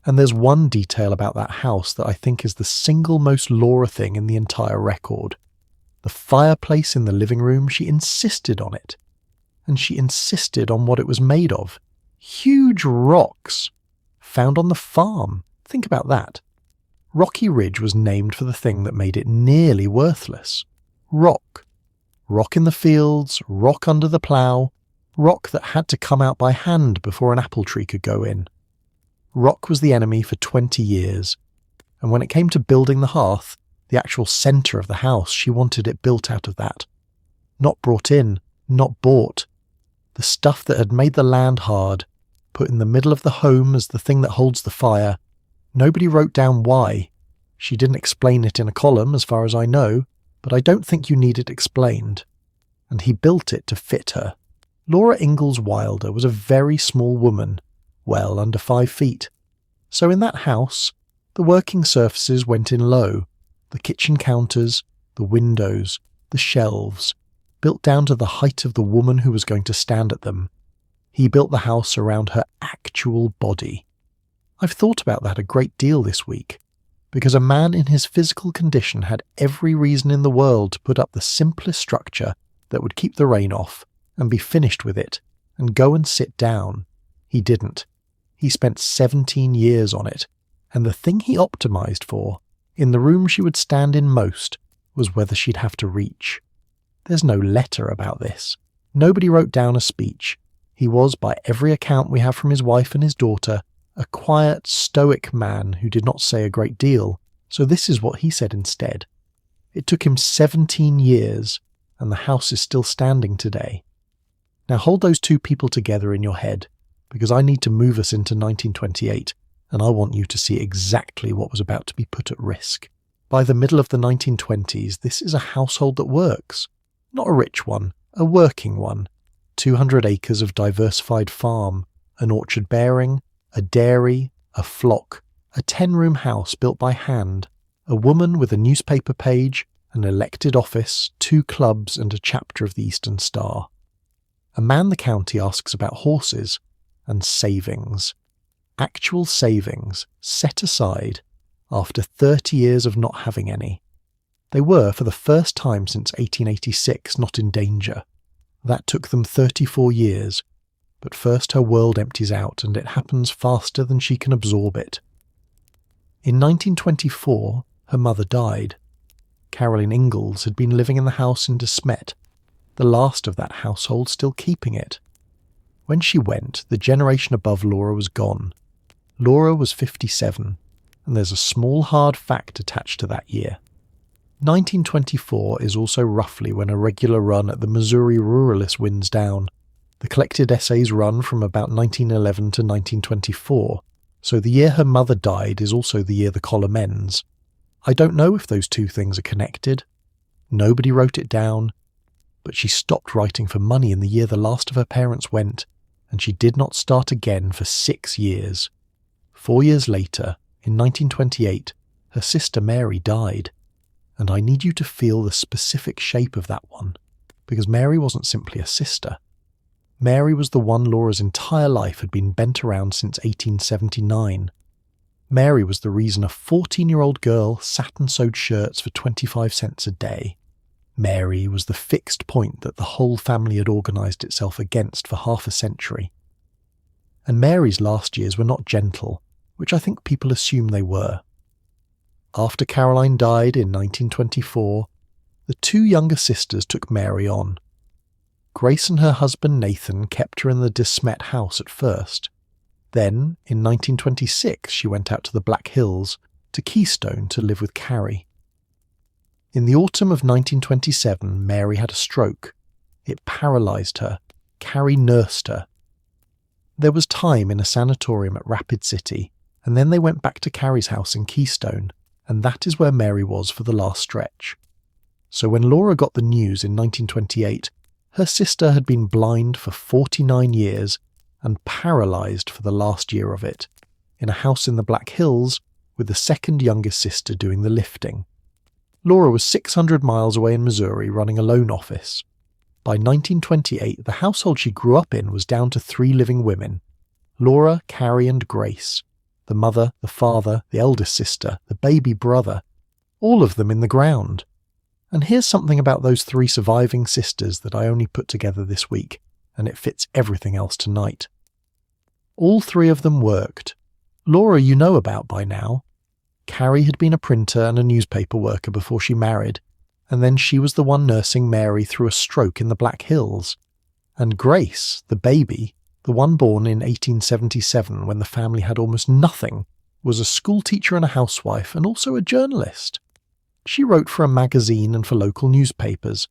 And there's one detail about that house that I think is the single most Laura thing in the entire record. The fireplace in the living room, she insisted on it. And she insisted on what it was made of. Huge rocks, found on the farm. Think about that. Rocky Ridge was named for the thing that made it nearly worthless. Rock. Rock in the fields, rock under the plough, rock that had to come out by hand before an apple tree could go in. Rock was the enemy for 20 years, and when it came to building the hearth, the actual centre of the house, she wanted it built out of that. Not brought in, not bought. The stuff that had made the land hard, put in the middle of the home as the thing that holds the fire. Nobody wrote down why. She didn't explain it in a column, as far as I know, but I don't think you need it explained. And he built it to fit her. Laura Ingalls Wilder was a very small woman, well under 5 feet. So in that house, the working surfaces went in low. The kitchen counters, the windows, the shelves, built down to the height of the woman who was going to stand at them. He built the house around her actual body. I've thought about that a great deal this week, because a man in his physical condition had every reason in the world to put up the simplest structure that would keep the rain off and be finished with it and go and sit down. He didn't. He spent 17 years on it, and the thing he optimised for, in the room she would stand in most, was whether she'd have to reach. There's no letter about this. Nobody wrote down a speech. He was, by every account we have from his wife and his daughter, a quiet, stoic man who did not say a great deal, so this is what he said instead. It took him 17 years, and the house is still standing today. Now hold those 2 people together in your head, because I need to move us into 1928, and I want you to see exactly what was about to be put at risk. By the middle of the 1920s, this is a household that works. Not a rich one, a working one. 200 acres of diversified farm, an orchard bearing, a dairy, a flock, a 10-room house built by hand, a woman with a newspaper page, an elected office, 2 clubs and a chapter of the Eastern Star. A man the county asks about horses, and savings. Actual savings, set aside, after 30 years of not having any. They were, for the first time since 1886, not in danger. That took them 34 years, but first her world empties out and it happens faster than she can absorb it. In 1924, her mother died. Caroline Ingalls had been living in the house in De Smet, the last of that household still keeping it. When she went, the generation above Laura was gone. Laura was 57, and there's a small hard fact attached to that year. 1924 is also roughly when a regular run at the Missouri Ruralist winds down. The collected essays run from about 1911 to 1924, so the year her mother died is also the year the column ends. I don't know if those 2 things are connected. Nobody wrote it down, but she stopped writing for money in the year the last of her parents went, and she did not start again for 6 years. 4 years later, in 1928, her sister Mary died, and I need you to feel the specific shape of that one, because Mary wasn't simply a sister. Mary was the one Laura's entire life had been bent around since 1879. Mary was the reason a 14-year-old girl sat and sewed shirts for 25 cents a day. Mary was the fixed point that the whole family had organised itself against for half a century. And Mary's last years were not gentle, which I think people assume they were. After Caroline died in 1924, the two younger sisters took Mary on. Grace and her husband Nathan kept her in the De Smet house at first. Then, in 1926, she went out to the Black Hills, to Keystone, to live with Carrie. In the autumn of 1927, Mary had a stroke. It paralysed her. Carrie nursed her. There was time in a sanatorium at Rapid City, and then they went back to Carrie's house in Keystone, and that is where Mary was for the last stretch. So when Laura got the news in 1928, her sister had been blind for 49 years and paralysed for the last year of it, in a house in the Black Hills with the second youngest sister doing the lifting. Laura was 600 miles away in Missouri running a loan office. By 1928, the household she grew up in was down to 3 living women: Laura, Carrie and Grace, the mother, the father, the eldest sister, the baby brother, all of them in the ground. And here's something about those 3 surviving sisters that I only put together this week, and it fits everything else tonight. All 3 of them worked. Laura you know about by now. Carrie had been a printer and a newspaper worker before she married, and then she was the one nursing Mary through a stroke in the Black Hills. And Grace, the baby, the one born in 1877 when the family had almost nothing, was a schoolteacher and a housewife and also a journalist. She wrote for a magazine and for local newspapers.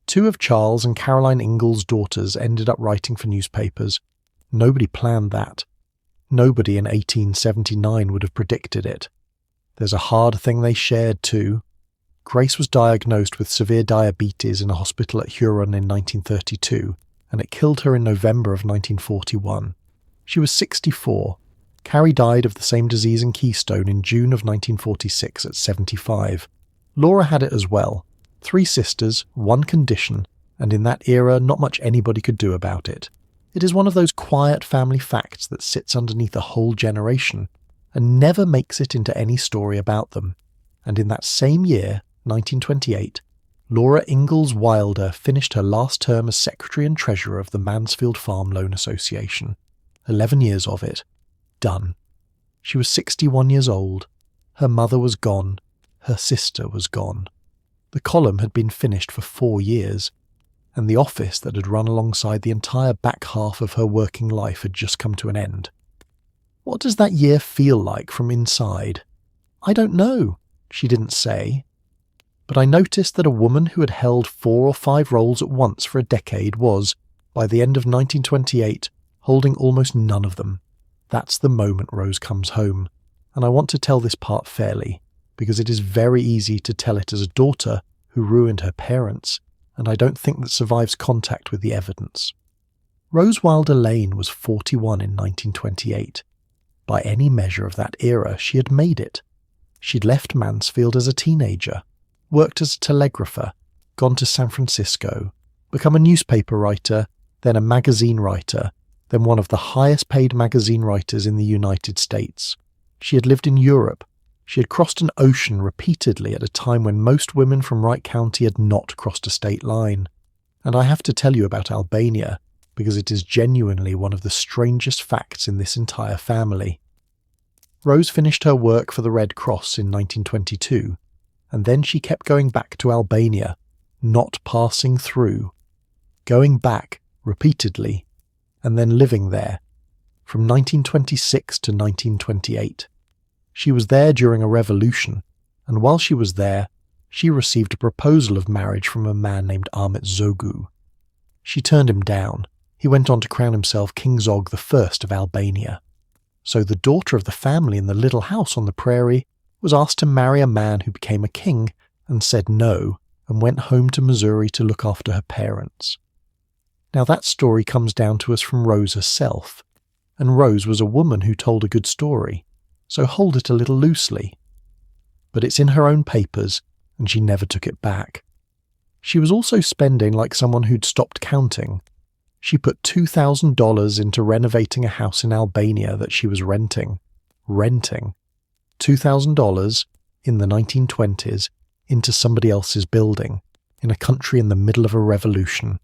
2 of Charles and Caroline Ingalls' daughters ended up writing for newspapers. Nobody planned that. Nobody in 1879 would have predicted it. There's a hard thing they shared too. Grace was diagnosed with severe diabetes in a hospital at Huron in 1932, and it killed her in November of 1941. She was 64. Carrie died of the same disease in Keystone in June of 1946 at 75. Laura had it as well. 3 sisters, 1 condition, and in that era not much anybody could do about it. It is one of those quiet family facts that sits underneath a whole generation, and never makes it into any story about them. And in that same year, 1928, Laura Ingalls Wilder finished her last term as Secretary and Treasurer of the Mansfield Farm Loan Association. 11 years of it. Done. She was 61 years old. Her mother was gone. Her sister was gone. The column had been finished for 4 years, and the office that had run alongside the entire back half of her working life had just come to an end. What does that year feel like from inside? I don't know, she didn't say. But I noticed that a woman who had held 4 or 5 roles at once for a decade was, by the end of 1928, holding almost none of them. That's the moment Rose comes home, and I want to tell this part fairly, because it is very easy to tell it as a daughter who ruined her parents, and I don't think that survives contact with the evidence. Rose Wilder Lane was 41 in 1928. By any measure of that era, she had made it. She'd left Mansfield as a teenager, worked as a telegrapher, gone to San Francisco, become a newspaper writer, then a magazine writer, then one of the highest paid magazine writers in the United States. She had lived in Europe. She had crossed an ocean repeatedly at a time when most women from Wright County had not crossed a state line. And I have to tell you about Albania, because it is genuinely one of the strangest facts in this entire family. Rose finished her work for the Red Cross in 1922, and then she kept going back to Albania, not passing through, going back repeatedly, and then living there, from 1926 to 1928. She was there during a revolution, and while she was there, she received a proposal of marriage from a man named Ahmet Zogu. She turned him down. He went on to crown himself King Zog I of Albania. So the daughter of the family in the little house on the prairie was asked to marry a man who became a king and said no, and went home to Missouri to look after her parents. Now that story comes down to us from Rose herself, and Rose was a woman who told a good story, so hold it a little loosely. But it's in her own papers, and she never took it back. She was also spending like someone who'd stopped counting. She put $2,000 into renovating a house in Albania that she was renting. $2,000 in the 1920s into somebody else's building, in a country in the middle of a revolution.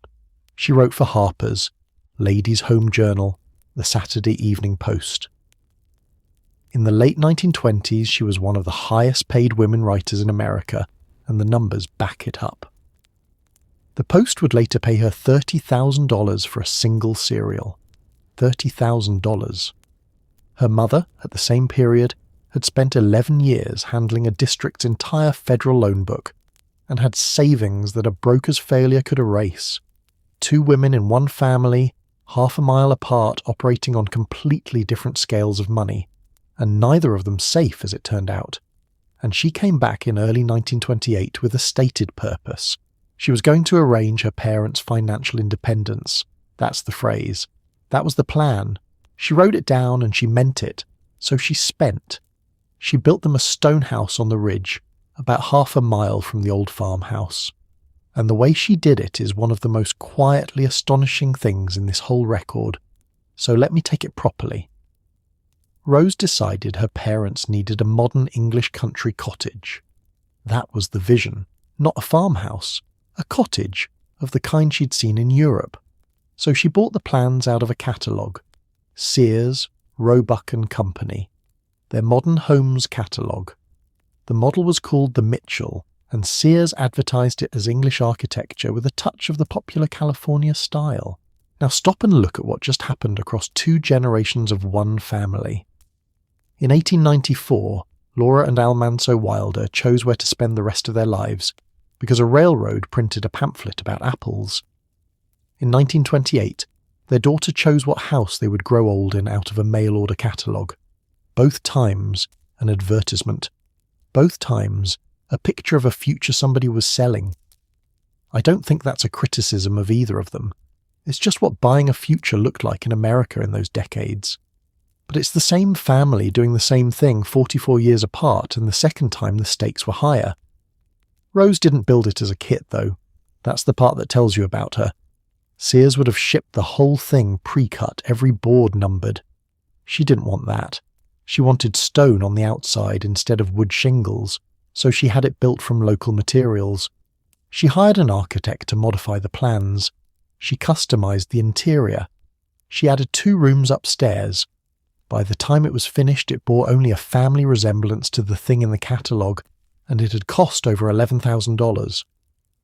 She wrote for Harper's, Ladies' Home Journal, the Saturday Evening Post. In the late 1920s, she was one of the highest paid women writers in America, and the numbers back it up. The Post would later pay her $30,000 for a single serial. $30,000. Her mother, at the same period, had spent 11 years handling a district's entire federal loan book and had savings that a broker's failure could erase. 2 women in one family, half a mile apart, operating on completely different scales of money, and neither of them safe, as it turned out. And she came back in early 1928 with a stated purpose. She was going to arrange her parents' financial independence. That's the phrase. That was the plan. She wrote it down and she meant it. So she spent. She built them a stone house on the ridge, about half a mile from the old farmhouse. And the way she did it is one of the most quietly astonishing things in this whole record. So let me take it properly. Rose decided her parents needed a modern English country cottage. That was the vision. Not a farmhouse. A cottage, of the kind she'd seen in Europe. So she bought the plans out of a catalogue. Sears, Roebuck and Company. Their Modern Homes catalogue. The model was called the Mitchell, and Sears advertised it as English architecture with a touch of the popular California style. Now stop and look at what just happened across 2 generations of one family. In 1894, Laura and Almanzo Wilder chose where to spend the rest of their lives, because a railroad printed a pamphlet about apples. In 1928, their daughter chose what house they would grow old in out of a mail-order catalogue. Both times, an advertisement. Both times, a picture of a future somebody was selling. I don't think that's a criticism of either of them. It's just what buying a future looked like in America in those decades. But it's the same family doing the same thing 44 years apart, and the second time the stakes were higher. Rose didn't build it as a kit, though. That's the part that tells you about her. Sears would have shipped the whole thing pre-cut, every board numbered. She didn't want that. She wanted stone on the outside instead of wood shingles, so she had it built from local materials. She hired an architect to modify the plans. She customized the interior. She added 2 rooms upstairs. By the time it was finished, it bore only a family resemblance to the thing in the catalogue, and it had cost over $11,000.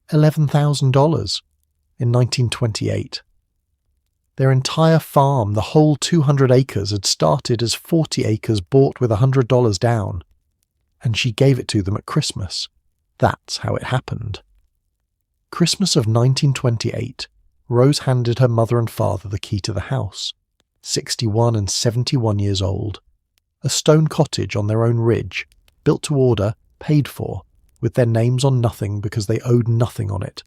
$11,000 in 1928. Their entire farm, the whole 200 acres, had started as 40 acres bought with $100 down. And she gave it to them at Christmas. That's how it happened. Christmas of 1928, Rose handed her mother and father the key to the house, 61 and 71 years old. A stone cottage on their own ridge, built to order, paid for, with their names on nothing because they owed nothing on it.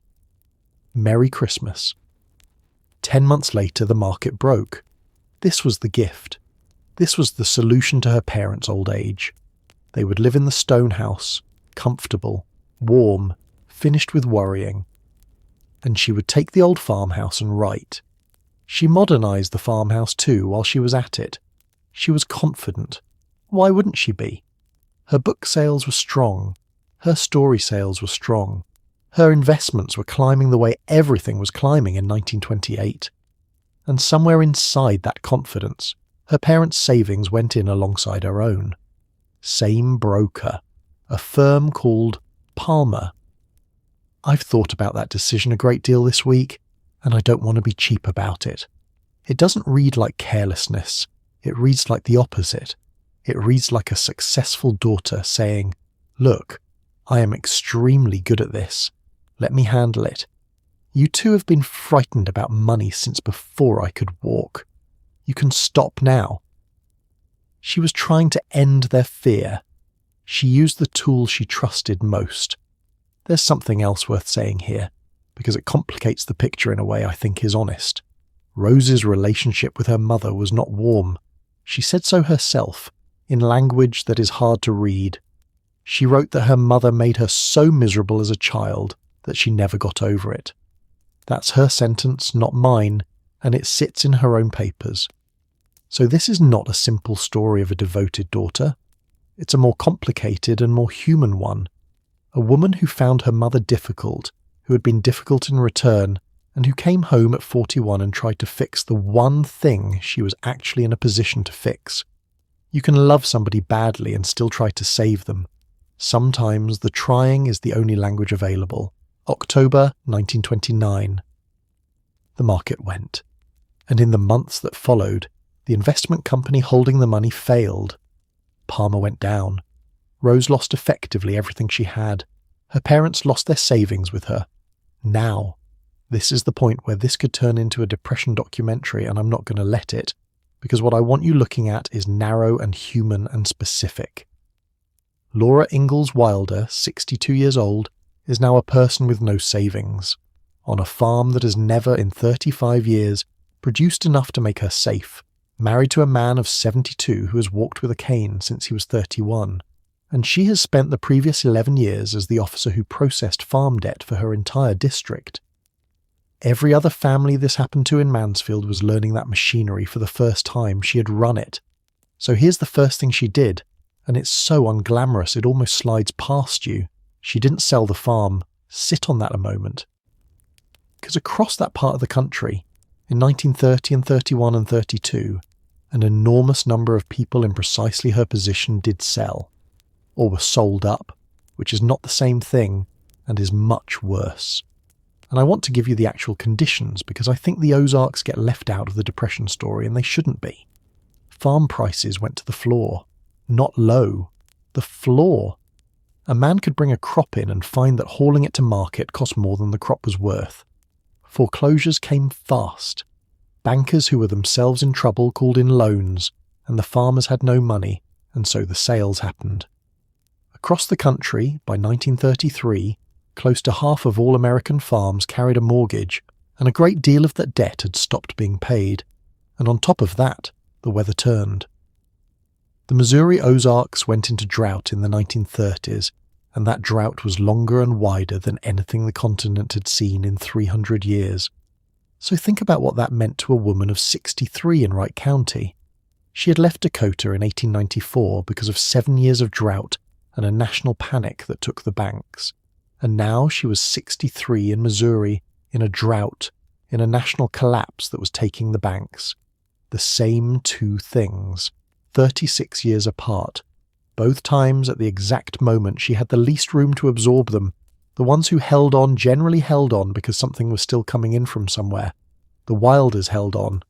Merry Christmas. 10 months later, the market broke. This was the gift. This was the solution to her parents' old age. They would live in the stone house, comfortable, warm, finished with worrying. And she would take the old farmhouse and write. She modernized the farmhouse too while she was at it. She was confident. Why wouldn't she be? Her book sales were strong. Her story sales were strong. Her investments were climbing the way everything was climbing in 1928. And somewhere inside that confidence, her parents' savings went in alongside her own. Same broker, a firm called Palmer. I've thought about that decision a great deal this week, and I don't want to be cheap about it. It doesn't read like carelessness. It reads like the opposite. It reads like a successful daughter saying, "Look, I am extremely good at this. Let me handle it. You two have been frightened about money since before I could walk. You can stop now." She was trying to end their fear. She used the tool she trusted most. There's something else worth saying here, because it complicates the picture in a way I think is honest. Rose's relationship with her mother was not warm. She said so herself, in language that is hard to read. She wrote that her mother made her so miserable as a child that she never got over it. That's her sentence, not mine, and it sits in her own papers. So this is not a simple story of a devoted daughter. It's a more complicated and more human one. A woman who found her mother difficult, who had been difficult in return, and who came home at 41 and tried to fix the one thing she was actually in a position to fix. You can love somebody badly and still try to save them. Sometimes the trying is the only language available. October 1929. The market went, and in the months that followed, the investment company holding the money failed. Palmer went down. Rose lost effectively everything she had. Her parents lost their savings with her. Now, this is the point where this could turn into a depression documentary, and I'm not going to let it, because what I want you looking at is narrow and human and specific. Laura Ingalls Wilder, 62 years old, is now a person with no savings, on a farm that has never in 35 years produced enough to make her safe, married to a man of 72 who has walked with a cane since he was 31, and she has spent the previous 11 years as the officer who processed farm debt for her entire district. Every other family this happened to in Mansfield was learning that machinery for the first time. She had run it. So here's the first thing she did, and it's so unglamorous it almost slides past you. She didn't sell the farm. Sit on that a moment. Because across that part of the country, in 1930 and 31 and 32, an enormous number of people in precisely her position did sell, or were sold up, which is not the same thing and is much worse. And I want to give you the actual conditions because I think the Ozarks get left out of the Depression story and they shouldn't be. Farm prices went to the floor. Not low. The floor. A man could bring a crop in and find that hauling it to market cost more than the crop was worth. Foreclosures came fast. Bankers who were themselves in trouble called in loans, and the farmers had no money, and so the sales happened. Across the country, by 1933, close to half of all American farms carried a mortgage, and a great deal of that debt had stopped being paid, and on top of that, the weather turned. The Missouri Ozarks went into drought in the 1930s, and that drought was longer and wider than anything the continent had seen in 300 years. So think about what that meant to a woman of 63 in Wright County. She had left Dakota in 1894 because of 7 years of drought and a national panic that took the banks. And now she was 63 in Missouri, in a drought, in a national collapse that was taking the banks. The same two things, 36 years apart, both times at the exact moment she had the least room to absorb them. The ones who held on generally held on because something was still coming in from somewhere. The Wilders held on.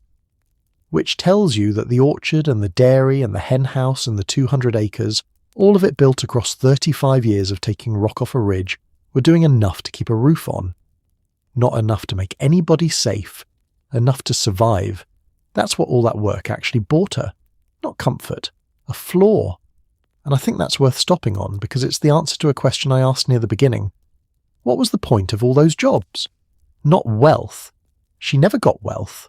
Which tells you that the orchard and the dairy and the hen house and the 200 acres, all of it built across 35 years of taking rock off a ridge, were doing enough to keep a roof on. Not enough to make anybody safe, enough to survive. That's what all that work actually bought her. Not comfort, a floor. And I think that's worth stopping on because it's the answer to a question I asked near the beginning. What was the point of all those jobs? Not wealth. She never got wealth.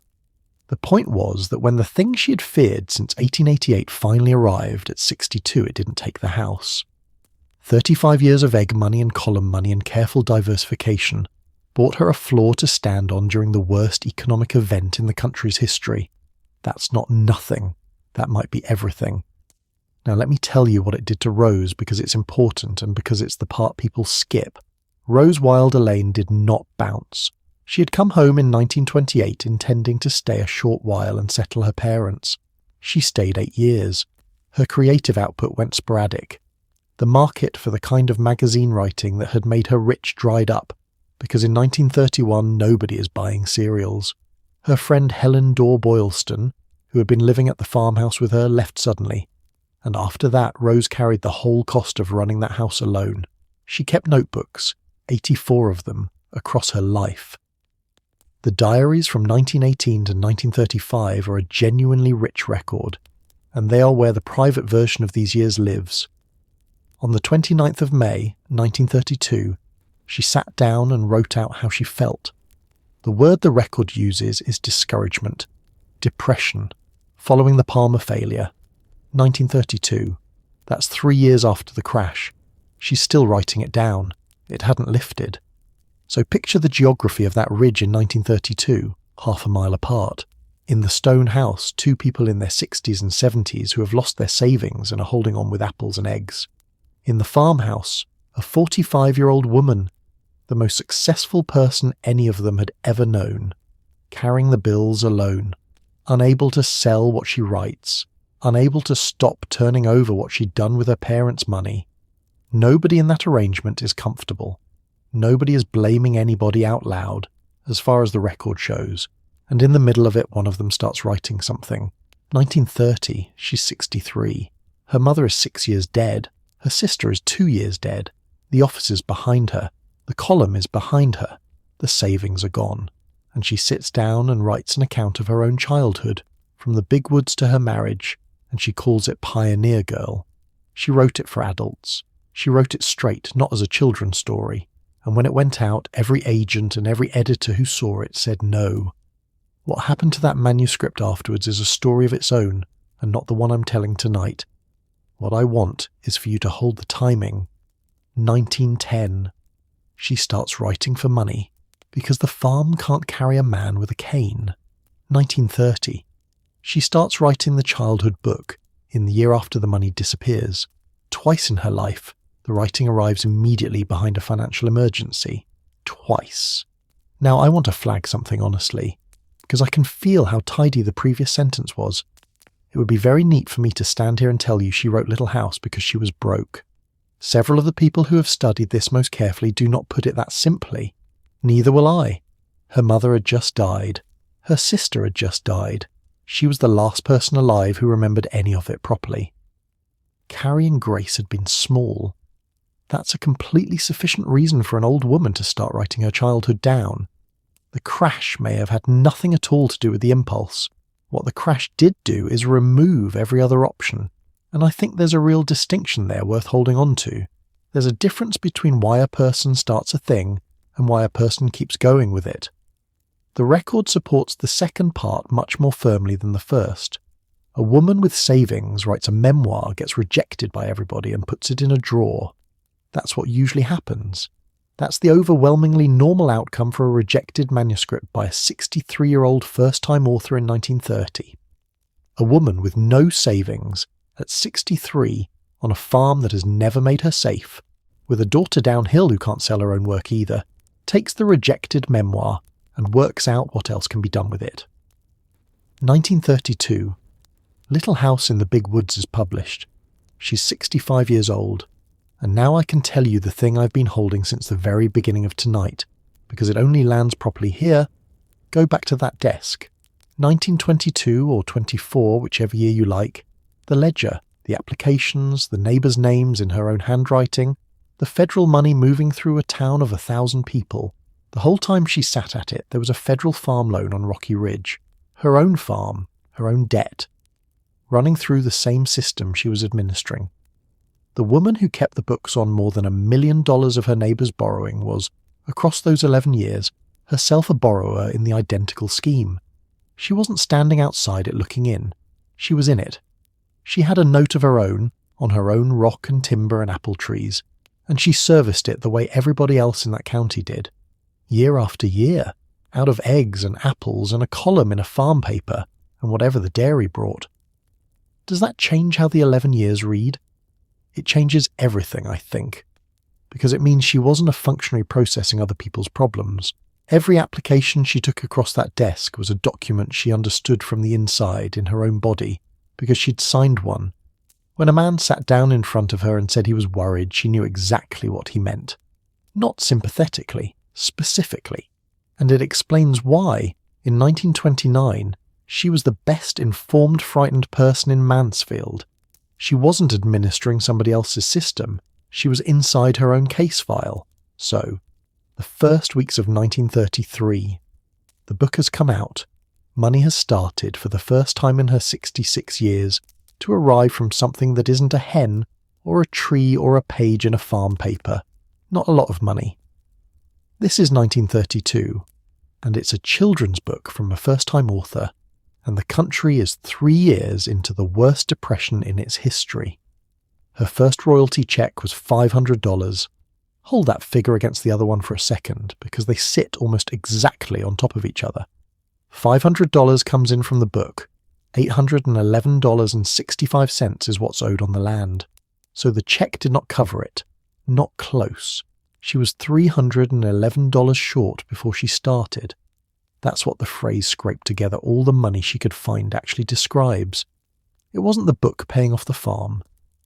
The point was that when the thing she had feared since 1888 finally arrived at 62, it didn't take the house. 35 years of egg money and column money and careful diversification bought her a floor to stand on during the worst economic event in the country's history. That's not nothing. That might be everything. Now let me tell you what it did to Rose because it's important and because it's the part people skip. Rose Wilder Lane did not bounce. She had come home in 1928 intending to stay a short while and settle her parents. She stayed 8 years. Her creative output went sporadic. The market for the kind of magazine writing that had made her rich dried up, because in 1931 nobody is buying cereals. Her friend Helen Dorr Boylston, who had been living at the farmhouse with her, left suddenly. And after that, Rose carried the whole cost of running that house alone. She kept notebooks, 84 of them, across her life. The diaries from 1918 to 1935 are a genuinely rich record, and they are where the private version of these years lives. On the 29th of May, 1932, she sat down and wrote out how she felt. The word the record uses is discouragement, depression, following the Palmer failure. 1932. That's 3 years after the crash. She's still writing it down. It hadn't lifted. So picture the geography of that ridge in 1932. half a mile apart. In the stone house, two people in their 60s and 70s who have lost their savings and are holding on with apples and eggs. In the farmhouse, a 45-year-old woman, the most successful person any of them had ever known, carrying the bills alone, unable to sell what she writes, unable to stop turning over what she'd done with her parents' money. Nobody in that arrangement is comfortable. Nobody is blaming anybody out loud, as far as the record shows, and in the middle of it one of them starts writing something. 1930, she's 63. Her mother is 6 years dead. Her sister is 2 years dead. The office is behind her. The column is behind her. The savings are gone. And she sits down and writes an account of her own childhood, from the big woods to her marriage, and she calls it Pioneer Girl. She wrote it for adults. She wrote it straight, not as a children's story. And when it went out, every agent and every editor who saw it said no. What happened to that manuscript afterwards is a story of its own, and not the one I'm telling tonight. What I want is for you to hold the timing. 1910. She starts writing for money, because the farm can't carry a man with a cane. 1930. She starts writing the childhood book, in the year after the money disappears. Twice in her life, the writing arrives immediately behind a financial emergency. Twice. Now I want to flag something honestly, because I can feel how tidy the previous sentence was. It would be very neat for me to stand here and tell you she wrote Little House because she was broke. Several of the people who have studied this most carefully do not put it that simply. Neither will I. Her mother had just died. Her sister had just died. She was the last person alive who remembered any of it properly. Carrie and Grace had been small. That's a completely sufficient reason for an old woman to start writing her childhood down. The crash may have had nothing at all to do with the impulse. What the crash did do is remove every other option, and I think there's a real distinction there worth holding on to. There's a difference between why a person starts a thing and why a person keeps going with it. The record supports the second part much more firmly than the first. A woman with savings writes a memoir, gets rejected by everybody and puts it in a drawer. That's what usually happens. That's the overwhelmingly normal outcome for a rejected manuscript by a 63-year-old first-time author in 1930. A woman with no savings, at 63, on a farm that has never made her safe, with a daughter downhill who can't sell her own work either, takes the rejected memoir and works out what else can be done with it. 1932. Little House in the Big Woods is published. She's 65 years old. And now I can tell you the thing I've been holding since the very beginning of tonight, because it only lands properly here. Go back to that desk. 1922 or 24, whichever year you like. The ledger, the applications, the neighbours' names in her own handwriting, the federal money moving through a town of 1,000 people. The whole time she sat at it, there was a federal farm loan on Rocky Ridge. Her own farm, her own debt, running through the same system she was administering. The woman who kept the books on more than $1 million of her neighbours' borrowing was, across those 11 years, herself a borrower in the identical scheme. She wasn't standing outside it looking in. She was in it. She had a note of her own, on her own rock and timber and apple trees, and she serviced it the way everybody else in that county did. Year after year, out of eggs and apples and a column in a farm paper, and whatever the dairy brought. Does that change how the 11 years read? It changes everything, I think, because it means she wasn't a functionary processing other people's problems. Every application she took across that desk was a document she understood from the inside in her own body, because she'd signed one. When a man sat down in front of her and said he was worried, she knew exactly what he meant. Not sympathetically, specifically. And it explains why, in 1929, she was the best informed frightened person in Mansfield. She wasn't administering somebody else's system. She was inside her own case file. So, the first weeks of 1933. The book has come out. Money has started, for the first time in her 66 years, to arrive from something that isn't a hen, or a tree, or a page in a farm paper. Not a lot of money. This is 1932, and it's a children's book from a first-time author, and the country is 3 years into the worst depression in its history. Her first royalty check was $500. Hold that figure against the other one for a second, because they sit almost exactly on top of each other. $500 comes in from the book. $811.65 is what's owed on the land. So the check did not cover it. Not close. She was $311 short before she started. That's what the phrase "scraped together all the money she could find" actually describes. It wasn't the book paying off the farm.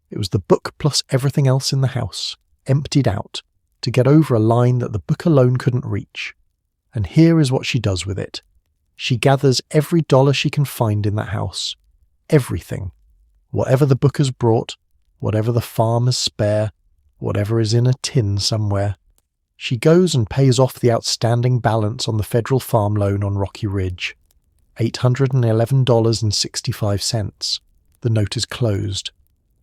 It was the book plus everything else in the house, emptied out, to get over a line that the book alone couldn't reach. And here is what she does with it. She gathers every dollar she can find in that house. Everything. Whatever the book has brought, whatever the farm has spare, whatever is in a tin somewhere. She goes and pays off the outstanding balance on the federal farm loan on Rocky Ridge. $811.65. The note is closed.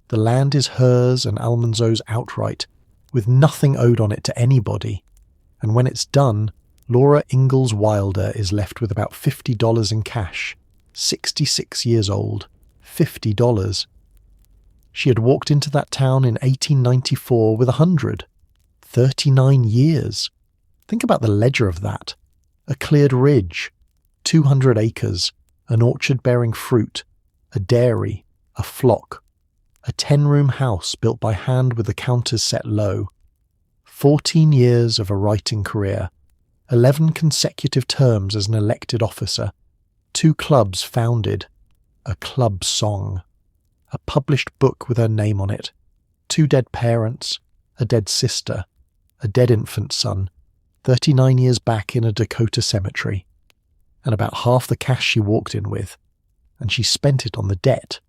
The land is hers and Almanzo's outright, with nothing owed on it to anybody. And when it's done, Laura Ingalls Wilder is left with about $50 in cash. 66 years old. $50. She had walked into that town in 1894 with 100. 39 years. Think about the ledger of that. A cleared ridge, 200 acres, an orchard bearing fruit, a dairy, a flock, a 10-room house built by hand with the counters set low, 14 years of a writing career, 11 consecutive terms as an elected officer, 2 clubs founded, a club song, a published book with her name on it, 2 dead parents, a dead sister, a dead infant son, 39 years back in a Dakota cemetery, and about half the cash she walked in with, and she spent it on the debt,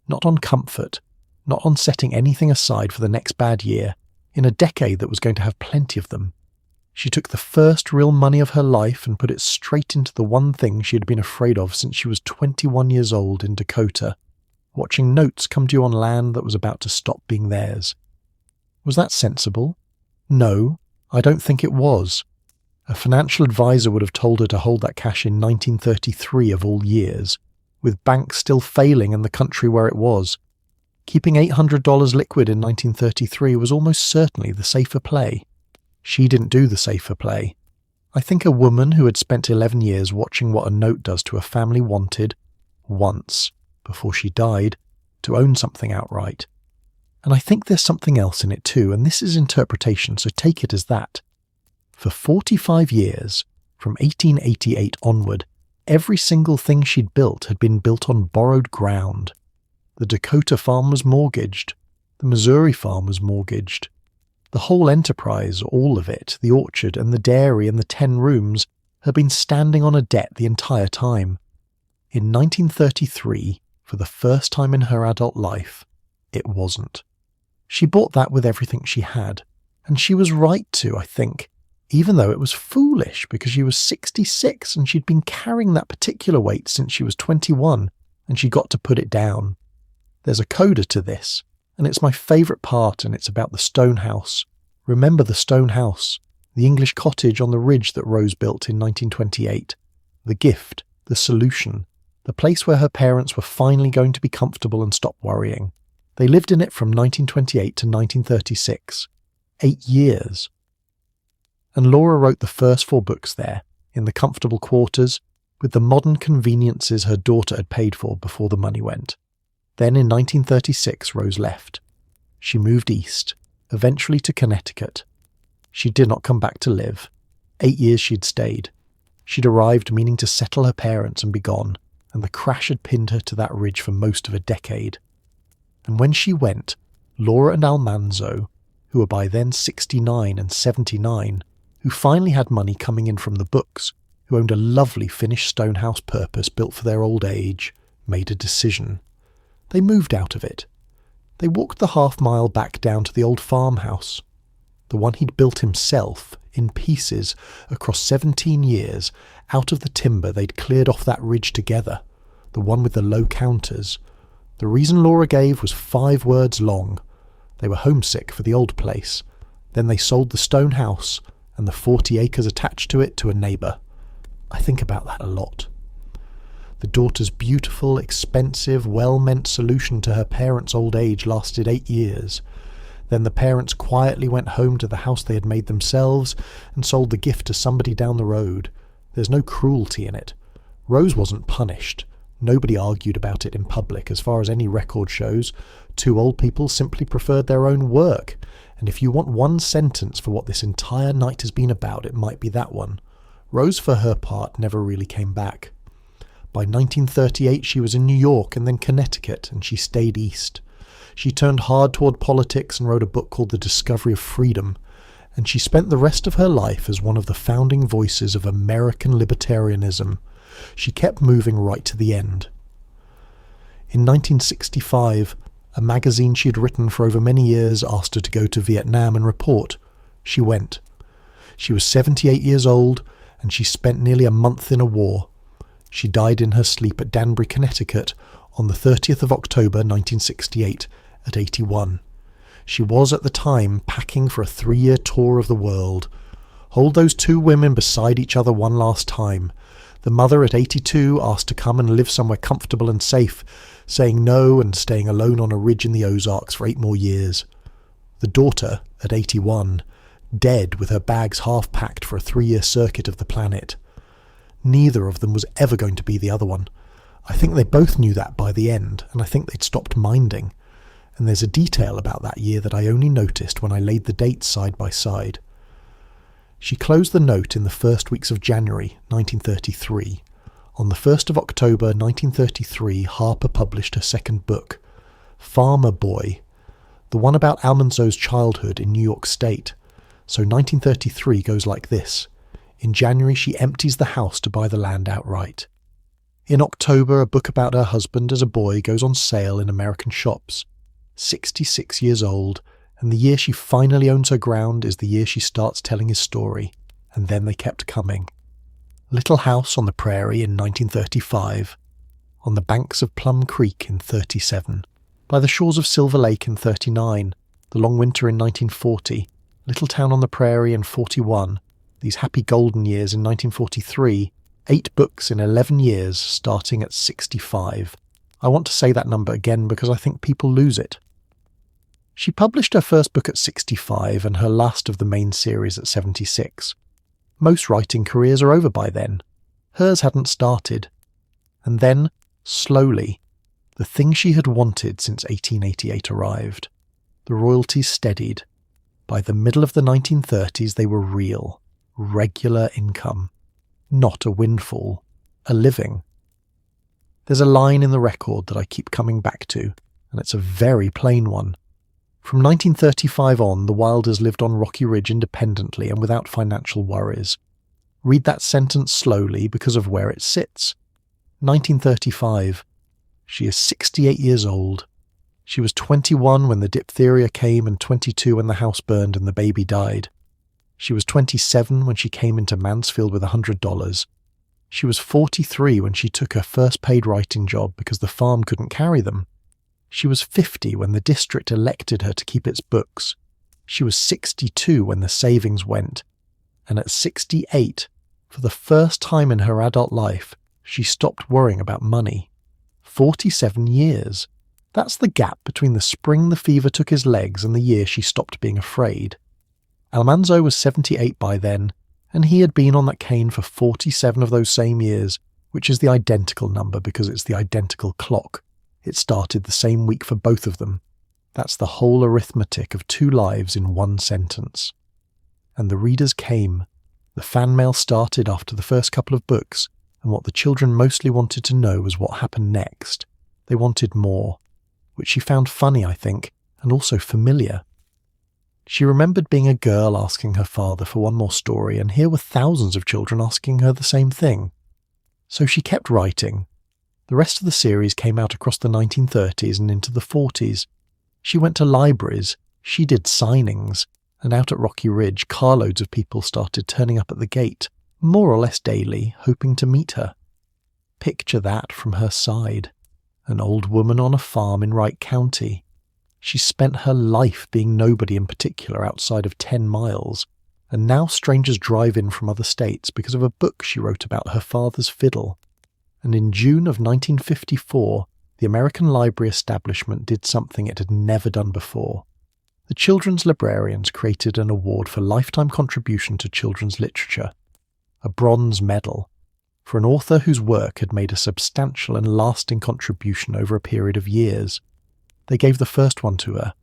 not on comfort, not on setting anything aside for the next bad year, in a decade that was going to have plenty of them. She took the first real money of her life and put it straight into the one thing she had been afraid of since she was 21 years old in Dakota, watching notes come due on land that was about to stop being theirs. Was that sensible? No, I don't think it was. A financial advisor would have told her to hold that cash in 1933 of all years, with banks still failing in the country where it was. Keeping $800 liquid in 1933 was almost certainly the safer play. She didn't do the safer play. I think a woman who had spent 11 years watching what a note does to a family wanted, once, before she died, to own something outright. And I think there's something else in it too, and this is interpretation, so take it as that. For 45 years, from 1888 onward, every single thing she'd built had been built on borrowed ground. The Dakota farm was mortgaged. The Missouri farm was mortgaged. The whole enterprise, all of it, the orchard and the dairy and the 10 rooms, had been standing on a debt the entire time. In 1933, for the first time in her adult life, it wasn't. She bought that with everything she had, and she was right to, I think, even though it was foolish because she was 66 and she'd been carrying that particular weight since she was 21, and she got to put it down. There's a coda to this, and it's my favourite part, and it's about the stone house. Remember the stone house, the English cottage on the ridge that Rose built in 1928, the gift, the solution, the place where her parents were finally going to be comfortable and stop worrying. They lived in it from 1928 to 1936. 8 years. And Laura wrote the first 4 books there, in the comfortable quarters, with the modern conveniences her daughter had paid for before the money went. Then in 1936 Rose left. She moved east, eventually to Connecticut. She did not come back to live. 8 years she'd stayed. She'd arrived meaning to settle her parents and be gone, and the crash had pinned her to that ridge for most of a decade. And when she went, Laura and Almanzo, who were by then 69 and 79, who finally had money coming in from the books, who owned a lovely finished stone house purpose built for their old age, made a decision. They moved out of it. They walked the half-mile back down to the old farmhouse, the one he'd built himself, in pieces, across 17 years, out of the timber they'd cleared off that ridge together, the one with the low counters. The reason Laura gave was 5 words long. They were homesick for the old place. Then they sold the stone house and the 40 acres attached to it to a neighbour. I think about that a lot. The daughter's beautiful, expensive, well-meant solution to her parents' old age lasted 8 years. Then the parents quietly went home to the house they had made themselves and sold the gift to somebody down the road. There's no cruelty in it. Rose wasn't punished. Nobody argued about it in public. As far as any record shows, two old people simply preferred their own work. And if you want one sentence for what this entire night has been about, it might be that one. Rose, for her part, never really came back. By 1938, she was in New York and then Connecticut, and she stayed east. She turned hard toward politics and wrote a book called The Discovery of Freedom, and she spent the rest of her life as one of the founding voices of American libertarianism. She kept moving right to the end. In 1965, a magazine she had written for over many years asked her to go to Vietnam and report. She went. She was 78 years old, and she spent nearly a month in a war. She died in her sleep at Danbury, Connecticut, on the 30th of October 1968, at 81. She was at the time packing for a 3-year tour of the world. Hold those two women beside each other one last time. The mother at 82 asked to come and live somewhere comfortable and safe, saying no and staying alone on a ridge in the Ozarks for 8 more years. The daughter, at 81, dead with her bags half packed for a 3-year circuit of the planet. Neither of them was ever going to be the other one. I think they both knew that by the end, and I think they'd stopped minding. And there's a detail about that year that I only noticed when I laid the dates side by side. She closed the note in the first weeks of January 1933. On the 1st of October 1933, Harper published her second book, Farmer Boy, the one about Almanzo's childhood in New York State. So 1933 goes like this. In January, she empties the house to buy the land outright. In October, a book about her husband as a boy goes on sale in American shops. 66 years old, and the year she finally owns her ground is the year she starts telling his story, and then they kept coming. Little House on the Prairie in 1935, on the banks of Plum Creek in 37, by the shores of Silver Lake in 39, The Long Winter in 1940, Little Town on the Prairie in 41, these happy golden years in 1943, 8 books in 11 years starting at 65. I want to say that number again because I think people lose it. She published her first book at 65 and her last of the main series at 76. Most writing careers are over by then. Hers hadn't started. And then, slowly, the thing she had wanted since 1888 arrived. The royalties steadied. By the middle of the 1930s they were real, regular income. Not a windfall, a living. There's a line in the record that I keep coming back to, and it's a very plain one. From 1935 on, the Wilders lived on Rocky Ridge independently and without financial worries. Read that sentence slowly because of where it sits. 1935. She is 68 years old. She was 21 when the diphtheria came and 22 when the house burned and the baby died. She was 27 when she came into Mansfield with $100. She was 43 when she took her first paid writing job because the farm couldn't carry them. She was 50 when the district elected her to keep its books. She was 62 when the savings went. And at 68, for the first time in her adult life, she stopped worrying about money. 47 years. That's the gap between the spring the fever took his legs and the year she stopped being afraid. Almanzo was 78 by then, and he had been on that cane for 47 of those same years, which is the identical number because it's the identical clock. It started the same week for both of them. That's the whole arithmetic of 2 lives in one sentence. And the readers came. The fan mail started after the first couple of books, and what the children mostly wanted to know was what happened next. They wanted more, which she found funny, I think, and also familiar. She remembered being a girl asking her father for one more story, and here were thousands of children asking her the same thing. So she kept writing. The rest of the series came out across the 1930s and into the 40s. She went to libraries, she did signings, and out at Rocky Ridge, carloads of people started turning up at the gate, more or less daily, hoping to meet her. Picture that from her side. An old woman on a farm in Wright County. She spent her life being nobody in particular outside of 10 miles, and now strangers drive in from other states because of a book she wrote about her father's fiddle. And in June of 1954, the American Library establishment did something it had never done before. The children's librarians created an award for lifetime contribution to children's literature, a bronze medal. for an author whose work had made a substantial and lasting contribution over a period of years. They gave the first one to her.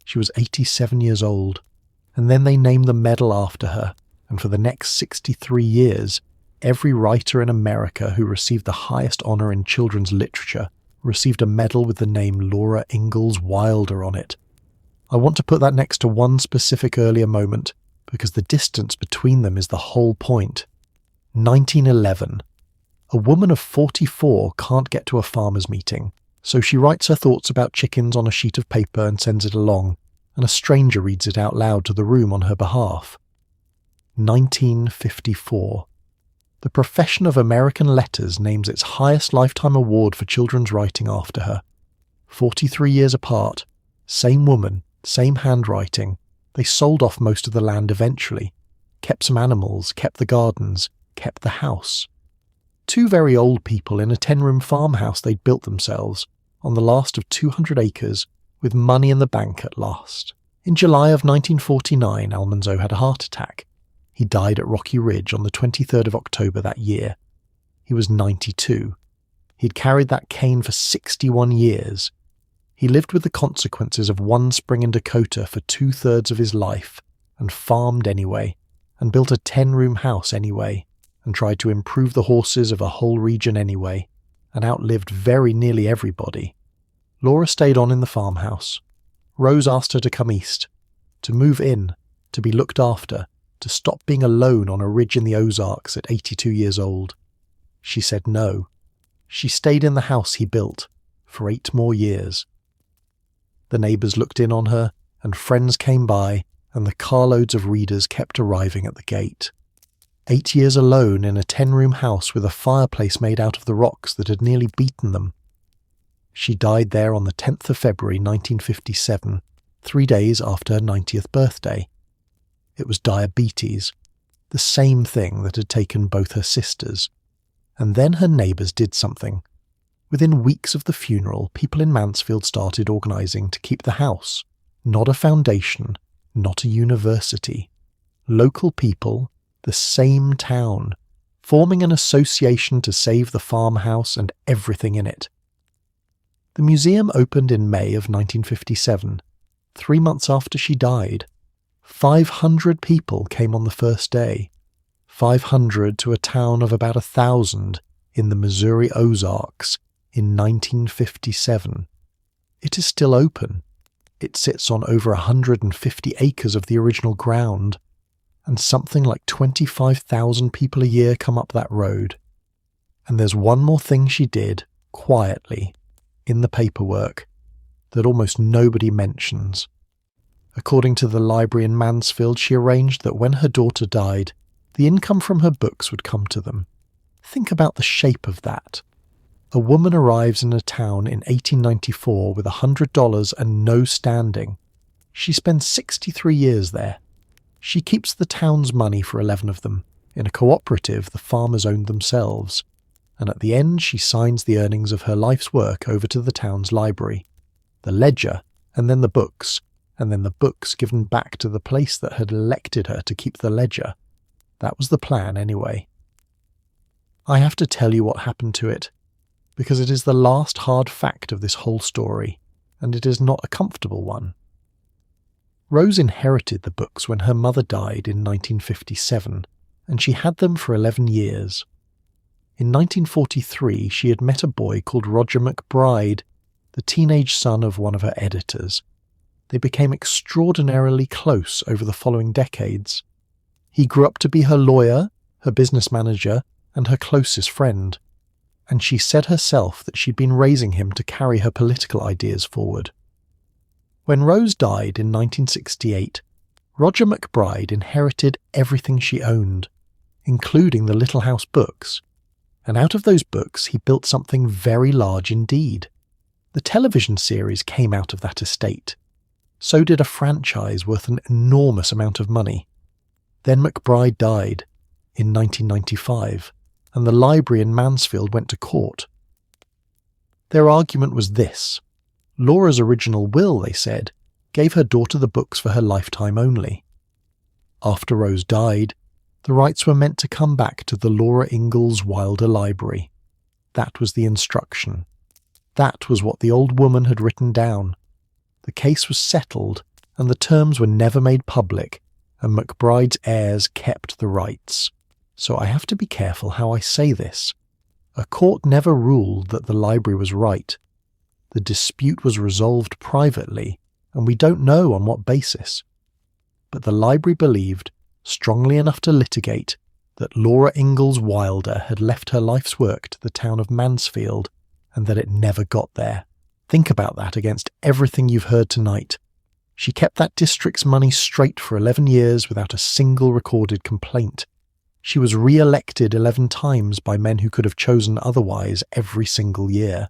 She was 87 years old, and then they named the medal after her, and for the next 63 years, every writer in America who received the highest honour in children's literature received a medal with the name Laura Ingalls Wilder on it. I want to put that next to one specific earlier moment, because the distance between them is the whole point. 1911. A woman of 44 can't get to a farmer's meeting, so she writes her thoughts about chickens on a sheet of paper and sends it along, and a stranger reads it out loud to the room on her behalf. 1954. The profession of American letters names its highest lifetime award for children's writing after her. 43 years apart, same woman, same handwriting. They sold off most of the land eventually, kept some animals, kept the gardens, kept the house. Two very old people in a 10-room farmhouse they'd built themselves, on the last of 200 acres, with money in the bank at last. In July of 1949, Almanzo had a heart attack. He died at Rocky Ridge on the 23rd of October that year. He was 92. He'd carried that cane for 61 years. He lived with the consequences of one spring in Dakota for 2/3 of his life, and farmed anyway, and built a 10-room house anyway, and tried to improve the horses of a whole region anyway, and outlived very nearly everybody. Laura stayed on in the farmhouse. Rose asked her to come east, to move in, to be looked after, to stop being alone on a ridge in the Ozarks at 82 years old. She said no. She stayed in the house he built for 8 more years. The neighbours looked in on her, and friends came by, and the carloads of readers kept arriving at the gate. 8 years alone in a 10-room house with a fireplace made out of the rocks that had nearly beaten them. She died there on the 10th of February 1957, 3 days after her 90th birthday. It was diabetes, the same thing that had taken both her sisters. And then her neighbours did something. Within weeks of the funeral, people in Mansfield started organising to keep the house. Not a foundation, not a university. Local people, the same town, forming an association to save the farmhouse and everything in it. The museum opened in May of 1957, 3 months after she died. 500 people came on the first day. 500 to a town of about 1,000 in the Missouri Ozarks in 1957. It is still open. It sits on over 150 acres of the original ground, and something like 25,000 people a year come up that road. And there's one more thing she did, quietly, in the paperwork, that almost nobody mentions. According to the library in Mansfield, she arranged that when her daughter died, the income from her books would come to them. Think about the shape of that. A woman arrives in a town in 1894 with $100 and no standing. She spends 63 years there. She keeps the town's money for 11 of them. In a cooperative the farmers owned themselves. And at the end she signs the earnings of her life's work over to the town's library. The ledger, and then the books, and then the books given back to the place that had elected her to keep the ledger. That was the plan anyway. I have to tell you what happened to it, because it is the last hard fact of this whole story, and it is not a comfortable one. Rose inherited the books when her mother died in 1957, and she had them for 11 years. In 1943, she had met a boy called Roger McBride, the teenage son of one of her editors. They became extraordinarily close over the following decades. He grew up to be her lawyer, her business manager, and her closest friend. And she said herself that she'd been raising him to carry her political ideas forward. When Rose died in 1968, Roger McBride inherited everything she owned, including the Little House books. And out of those books he built something very large indeed. The television series came out of that estate. So did a franchise worth an enormous amount of money. Then McBride died in 1995, and the library in Mansfield went to court. Their argument was this. Laura's original will, they said, gave her daughter the books for her lifetime only. After Rose died, The rights were meant to come back to the Laura Ingalls Wilder Library. That was the instruction. That was what the old woman had written down. The case was settled, and the terms were never made public, and McBride's heirs kept the rights. So I have to be careful how I say this. A court never ruled that the library was right. The dispute was resolved privately, and we don't know on what basis. But the library believed, strongly enough to litigate, that Laura Ingalls Wilder had left her life's work to the town of Mansfield, and that it never got there. Think about that against everything you've heard tonight. She kept that district's money straight for 11 years without a single recorded complaint. She was re-elected 11 times by men who could have chosen otherwise every single year.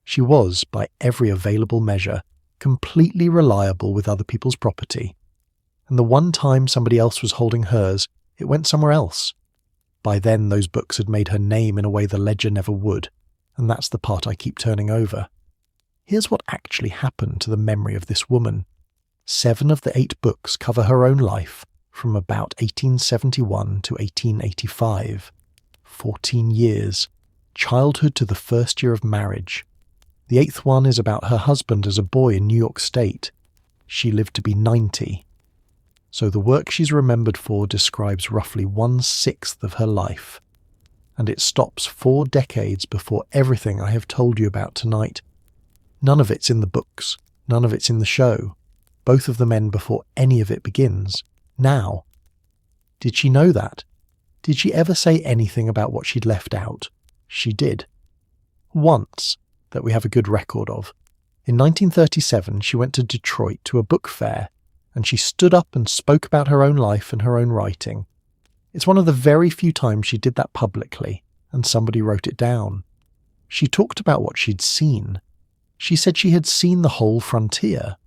She was, by every available measure, completely reliable with other people's property. And the one time somebody else was holding hers, it went somewhere else. By then those books had made her name in a way the ledger never would, and that's the part I keep turning over. Here's what actually happened to the memory of this woman. 7 of the 8 books cover her own life, from about 1871 to 1885. 14 years. Childhood to the first year of marriage. The 8th one is about her husband as a boy in New York State. She lived to be 90. So the work she's remembered for describes roughly 1/6 of her life. And it stops 4 decades before everything I have told you about tonight. None of it's in the books. None of it's in the show. Both of them end before any of it begins. Now. Did she know that? Did she ever say anything about what she'd left out? She did. Once, that we have a good record of. In 1937, she went to Detroit to a book fair, and she stood up and spoke about her own life and her own writing. It's one of the very few times she did that publicly, and somebody wrote it down. She talked about what she'd seen. She said she had seen the whole frontier.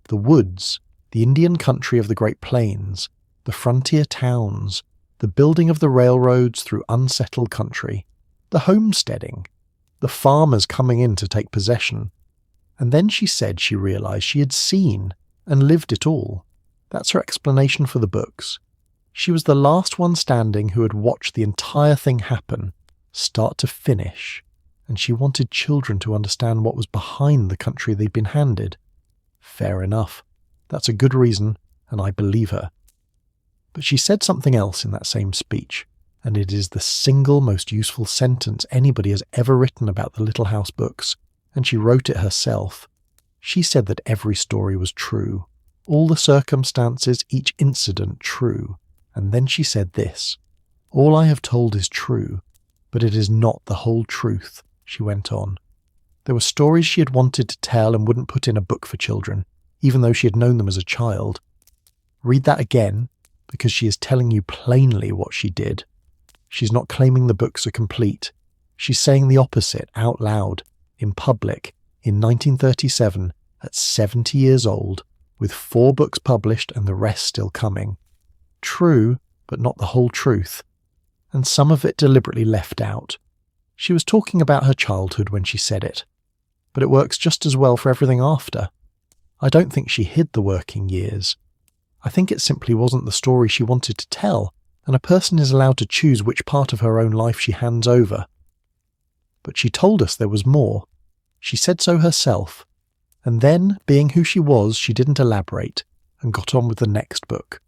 The woods, the Indian country of the Great Plains, the frontier towns, the building of the railroads through unsettled country, the homesteading, the farmers coming in to take possession. And then she said she realized she had seen and lived it all. That's her explanation for the books. She was the last one standing who had watched the entire thing happen, start to finish, and she wanted children to understand what was behind the country they'd been handed. Fair enough. That's a good reason, and I believe her. But she said something else in that same speech, and it is the single most useful sentence anybody has ever written about the Little House books, and she wrote it herself. She said that every story was true, all the circumstances, each incident true, and then she said this: "All I have told is true, but it is not the whole truth," she went on. There were stories she had wanted to tell and wouldn't put in a book for children, even though she had known them as a child. Read that again, because she is telling you plainly what she did. She's not claiming the books are complete. She's saying the opposite out loud, in public, in 1937, at 70 years old, with 4 books published and the rest still coming. True, but not the whole truth. And some of it deliberately left out. She was talking about her childhood when she said it. But it works just as well for everything after. I don't think she hid the working years. I think it simply wasn't the story she wanted to tell, and a person is allowed to choose which part of her own life she hands over. But she told us there was more. She said so herself. And then, being who she was, she didn't elaborate, and got on with the next book.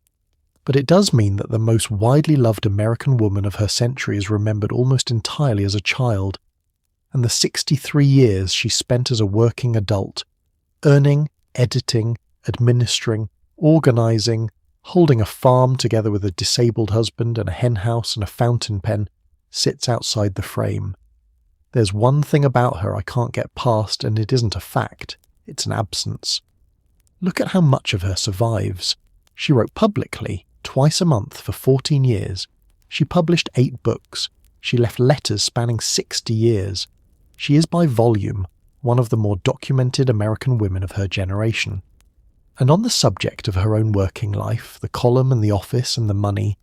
But it does mean that the most widely loved American woman of her century is remembered almost entirely as a child, and the 63 years she spent as a working adult, earning, editing, administering, organising, holding a farm together with a disabled husband and a henhouse and a fountain pen, sits outside the frame. There's one thing about her I can't get past, and it isn't a fact, it's an absence. Look at how much of her survives. She wrote publicly, twice a month for 14 years. She published 8 books. She left letters spanning 60 years. She is by volume one of the more documented American women of her generation. And on the subject of her own working life, the column and the office and the money,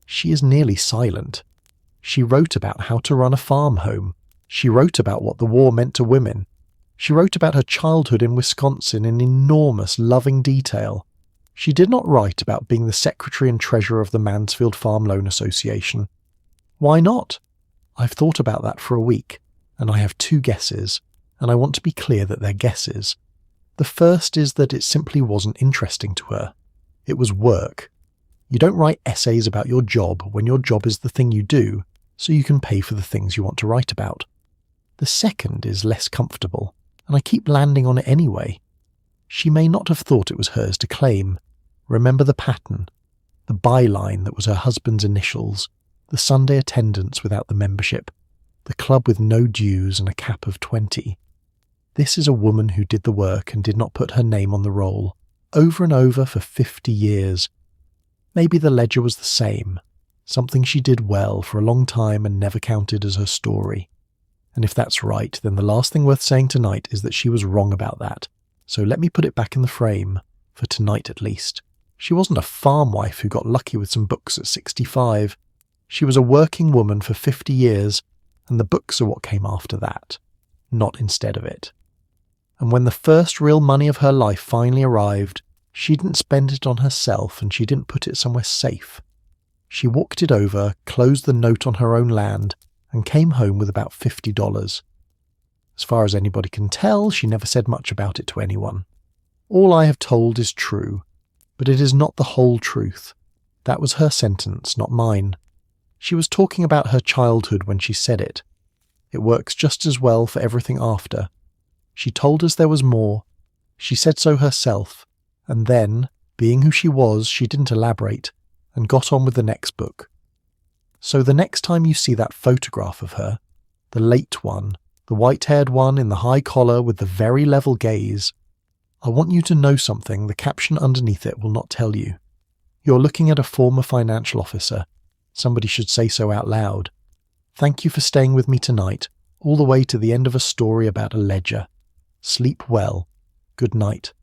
she is nearly silent. She wrote about how to run a farm home. She wrote about what the war meant to women. She wrote about her childhood in Wisconsin in enormous, loving detail. She did not write about being the secretary and treasurer of the Mansfield Farm Loan Association. Why not? I've thought about that for a week, and I have 2 guesses, and I want to be clear that they're guesses. The first is that it simply wasn't interesting to her. It was work. You don't write essays about your job when your job is the thing you do, so you can pay for the things you want to write about. The second is less comfortable, and I keep landing on it anyway. She may not have thought it was hers to claim. Remember the pattern, the byline that was her husband's initials, the Sunday attendance without the membership, the club with no dues and a cap of 20. This is a woman who did the work and did not put her name on the roll, over and over for 50 years. Maybe the ledger was the same, something she did well for a long time and never counted as her story. And if that's right, then the last thing worth saying tonight is that she was wrong about that. So let me put it back in the frame, for tonight at least. She wasn't a farm wife who got lucky with some books at 65. She was a working woman for 50 years, and the books are what came after that, not instead of it. And when the first real money of her life finally arrived, she didn't spend it on herself and she didn't put it somewhere safe. She walked it over, closed the note on her own land, and came home with about $50. As far as anybody can tell, she never said much about it to anyone. All I have told is true, but it is not the whole truth. That was her sentence, not mine. She was talking about her childhood when she said it. It works just as well for everything after. She told us there was more. She said so herself, and then, being who she was, she didn't elaborate, and got on with the next book. So the next time you see that photograph of her, the late one, the white-haired one in the high collar with the very level gaze, I want you to know something the caption underneath it will not tell you. You're looking at a former financial officer. Somebody should say so out loud. Thank you for staying with me tonight, all the way to the end of a story about a ledger. Sleep well. Good night.